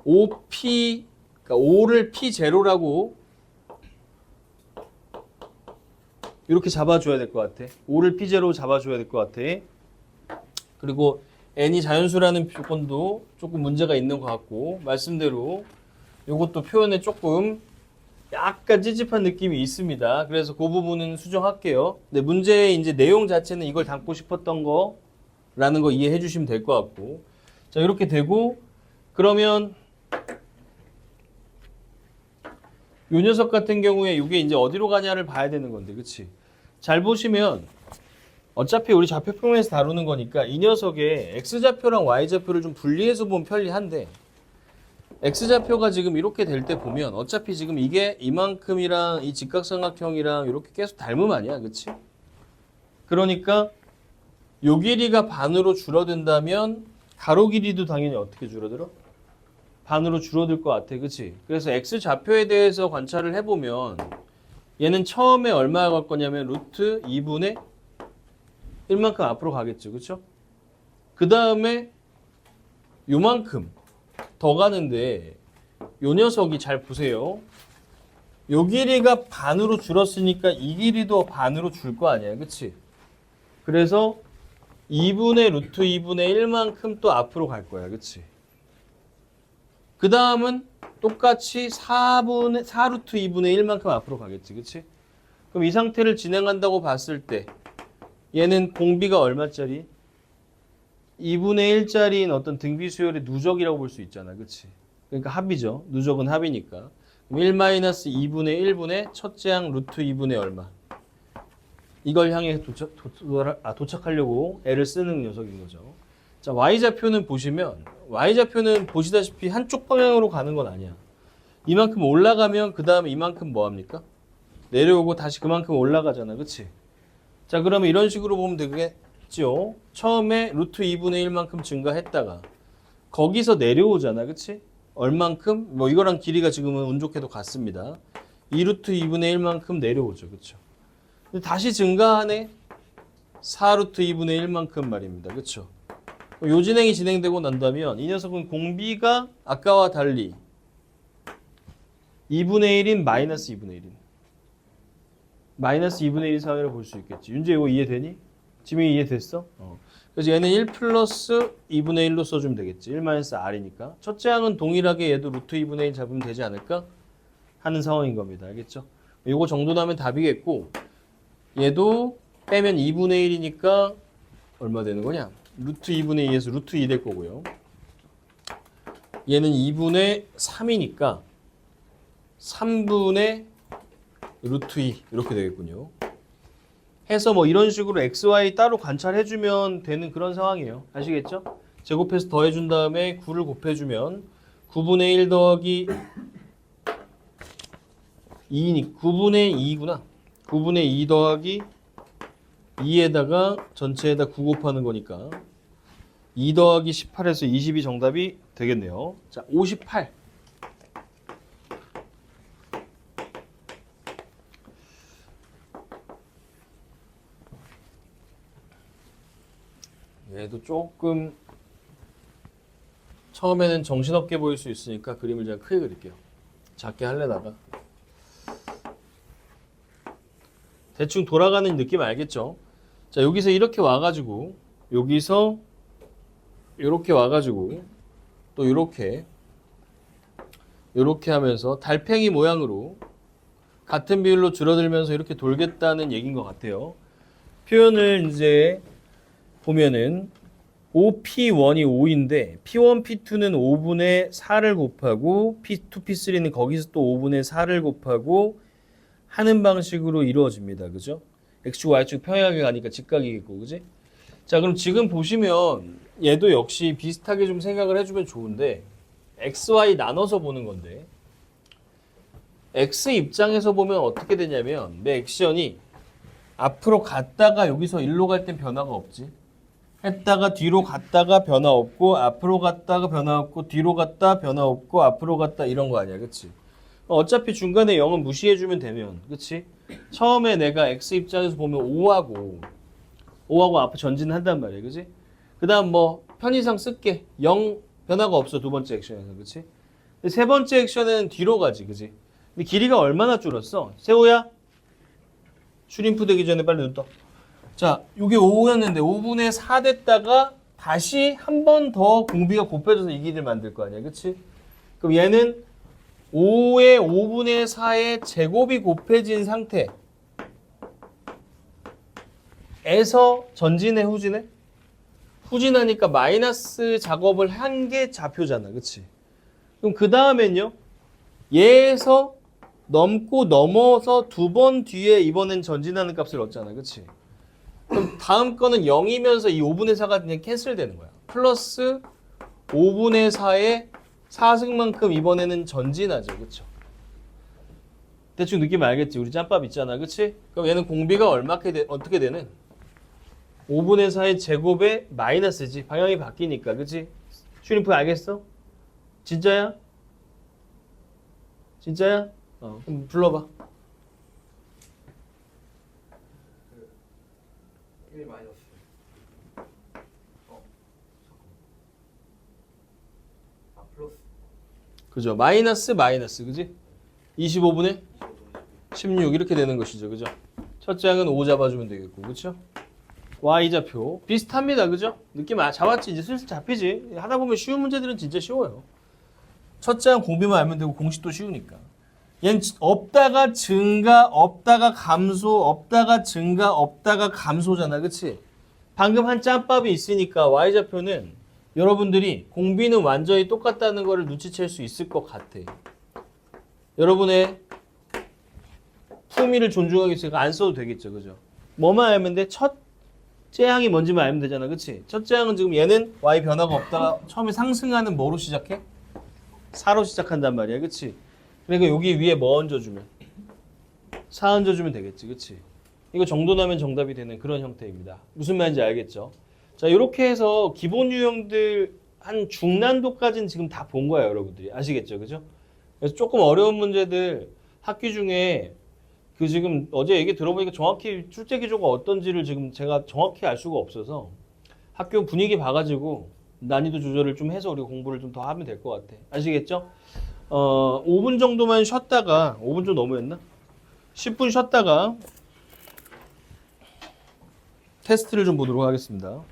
OP, 그러니까 O를 P0라고 이렇게 잡아줘야 될 것 같아. O를 P0로 잡아줘야 될 것 같아. 그리고 n이 자연수라는 조건도 조금 문제가 있는 것 같고 말씀대로 이것도 표현에 조금 약간 찝찝한 느낌이 있습니다. 그래서 그 부분은 수정할게요. 근데 문제의 이제 내용 자체는 이걸 담고 싶었던 거라는 거 이해해 주시면 될 것 같고 자 이렇게 되고 그러면 요 녀석 같은 경우에 이게 이제 어디로 가냐를 봐야 되는 건데 그치? 잘 보시면 어차피 우리 좌표평면에서 다루는 거니까 이 녀석의 x좌표랑 y좌표를 좀 분리해서 보면 편리한데 x좌표가 지금 이렇게 될 때 보면 어차피 지금 이게 이만큼이랑 이 직각삼각형이랑 이렇게 계속 닮음 아니야 그치? 그러니까 요 길이가 반으로 줄어든다면 가로 길이도 당연히 어떻게 줄어들어? 반으로 줄어들 것 같아 그치? 그래서 x좌표에 대해서 관찰을 해보면 얘는 처음에 얼마 갈 거냐면 루트 2분의 1만큼 앞으로 가겠죠. 그쵸? 그 다음에 요만큼 더 가는데 요 녀석이 잘 보세요. 요 길이가 반으로 줄었으니까 이 길이도 반으로 줄 거 아니야. 그치? 그래서 2분의 루트 2분의 1만큼 또 앞으로 갈 거야. 그치? 그 다음은 똑같이 4루트 2분의 1만큼 앞으로 가겠지. 그치? 그럼 이 상태를 진행한다고 봤을 때 얘는 공비가 얼마짜리? 2분의 1짜리인 어떤 등비 수열의 누적이라고 볼 수 있잖아. 그치? 그러니까 합이죠. 누적은 합이니까. 1-2분의 1분의 첫째 항 루트 2분의 얼마. 이걸 향해 도착하려고 애를 쓰는 녀석인 거죠. 자, y좌표는 보시면 y좌표는 보시다시피 한쪽 방향으로 가는 건 아니야. 이만큼 올라가면 그 다음에 이만큼 뭐 합니까? 내려오고 다시 그만큼 올라가잖아. 그치? 자, 그러면 이런 식으로 보면 되겠죠. 처음에 루트 2분의 1만큼 증가했다가 거기서 내려오잖아. 그치? 얼만큼? 뭐 이거랑 길이가 지금은 운 좋게도 같습니다. 2루트 2분의 1만큼 내려오죠. 그쵸? 근데 다시 증가하네? 4루트 2분의 1만큼 말입니다. 그쵸? 요 진행이 진행되고 난다면 이 녀석은 공비가 아까와 달리 2분의 1인 마이너스 2분의 1인 마이너스 2분의 1 사회를 볼 수 있겠지. 윤재 이거 이해되니? 지민이 이해됐어? 그래서 얘는 1 플러스 2분의 1로 써주면 되겠지. 1 마이너스 r이니까. 첫째 항은 동일하게 얘도 루트 2분의 1 잡으면 되지 않을까? 하는 상황인 겁니다. 알겠죠? 요거 정도 나면 답이겠고 얘도 빼면 2분의 1이니까 얼마 되는 거냐? 루트 2분의 2에서 루트 2 될 거고요. 얘는 2분의 3이니까 3분의 루트 2 이렇게 되겠군요. 해서 뭐 이런 식으로 x, y 따로 관찰해주면 되는 그런 상황이에요. 아시겠죠? 제곱해서 더해준 다음에 9를 곱해주면 9분의 1 더하기 2니 9분의 2구나. 9분의 2 더하기 2에다가 전체에다 9 곱하는 거니까 2 더하기 18에서 20이 정답이 되겠네요. 자, 58. 얘도 조금 처음에는 정신없게 보일 수 있으니까 그림을 제가 크게 그릴게요. 작게 할래다가 대충 돌아가는 느낌 알겠죠? 자, 여기서 이렇게 와가지고 여기서 이렇게 와가지고 또 이렇게 하면서 달팽이 모양으로 같은 비율로 줄어들면서 이렇게 돌겠다는 얘기인 것 같아요. 표현을 이제 보면은 OP1이 5인데 P1, P2는 5분의 4를 곱하고 P2, P3는 거기서 또 5분의 4를 곱하고 하는 방식으로 이루어집니다. 그죠? X축, Y축 평행하게 가니까 직각이겠고, 그지? 자, 그럼 지금 보시면 얘도 역시 비슷하게 좀 생각을 해주면 좋은데 X, Y 나눠서 보는 건데 X 입장에서 보면 어떻게 되냐면 내 액션이 앞으로 갔다가 여기서 일로 갈 땐 변화가 없지. 했다가 뒤로 갔다가 변화 없고 앞으로 갔다가 변화 없고 뒤로 갔다 변화 없고 앞으로 갔다 이런 거 아니야. 그치? 어차피 중간에 0은 무시해주면 되면 그치? 처음에 내가 x 입장에서 보면 5하고 앞으로 전진한단 말이야. 그치? 그 다음 뭐 편의상 쓸게. 0 변화가 없어. 두 번째 액션에서. 그치? 근데 세 번째 액션은 뒤로 가지. 그치? 근데 길이가 얼마나 줄었어? 세호야? 슈림프 되기 전에 빨리 눈 떠. 자, 이게 5였는데 5분의 4 됐다가 다시 한 번 더 공비가 곱해져서 이 길이를 만들 거 아니야. 그치? 그럼 얘는 5의 5분의 4의 제곱이 곱해진 상태에서 전진해 후진해? 후진하니까 마이너스 작업을 한 게 좌표잖아. 그치? 그럼 그 다음엔요. 얘에서 넘고 넘어서 두 번 뒤에 이번엔 전진하는 값을 얻잖아. 그치? 그럼 다음 거는 0이면서 이 5분의 4가 그냥 캔슬되는 거야. 플러스 5분의 4의 4승만큼 이번에는 전진하죠. 그쵸? 대충 느낌 알겠지? 우리 짬밥 있잖아. 그치? 그럼 얘는 공비가 어떻게 되는? 5분의 4의 제곱에 마이너스지. 방향이 바뀌니까. 그치? 슈림프 알겠어? 진짜야? 진짜야? 그럼 불러봐. 1 마이너스. 플러스. 그죠? 마이너스, 그지? 25분의 16 이렇게 되는 것이죠. 그죠? 첫째 항은 5 잡아주면 되겠고. 그쵸? Y좌표. 비슷합니다. 그죠? 느낌 잡았지? 이제 슬슬 잡히지? 하다 보면 쉬운 문제들은 진짜 쉬워요. 첫째 항 공비만 알면 되고 공식도 쉬우니까. 얘는 없다가 증가, 없다가 감소, 없다가 증가, 없다가 감소잖아. 그치? 방금 한 짬밥이 있으니까 Y좌표는 여러분들이 공비는 완전히 똑같다는 거를 눈치챌 수 있을 것 같아. 여러분의 품위를 존중하기 위해서 안 써도 되겠죠. 그죠? 뭐만 알면 돼? 첫째 항이 뭔지만 알면 되잖아. 그치? 첫째 항은 지금 얘는 Y 변화가 없다가 처음에 상승하는 뭐로 시작해? 4로 시작한단 말이야. 그치? 그러니까 여기 위에 뭐 얹어주면? 4 얹어주면 되겠지. 그치? 이거 정도 나면 정답이 되는 그런 형태입니다. 무슨 말인지 알겠죠? 자, 이렇게 해서 기본 유형들 한 중난도까지는 지금 다 본 거예요. 여러분들이. 아시겠죠? 그죠? 그래서 조금 어려운 문제들 학기 중에 그 지금 어제 얘기 들어보니까 정확히 출제 기조가 어떤지를 지금 제가 정확히 알 수가 없어서 학교 분위기 봐가지고 난이도 조절을 좀 해서 우리가 공부를 좀 더 하면 될 것 같아. 아시겠죠? 5분 정도만 쉬었다가 5분 좀 너무했나? 10분 쉬었다가 테스트를 좀 보도록 하겠습니다.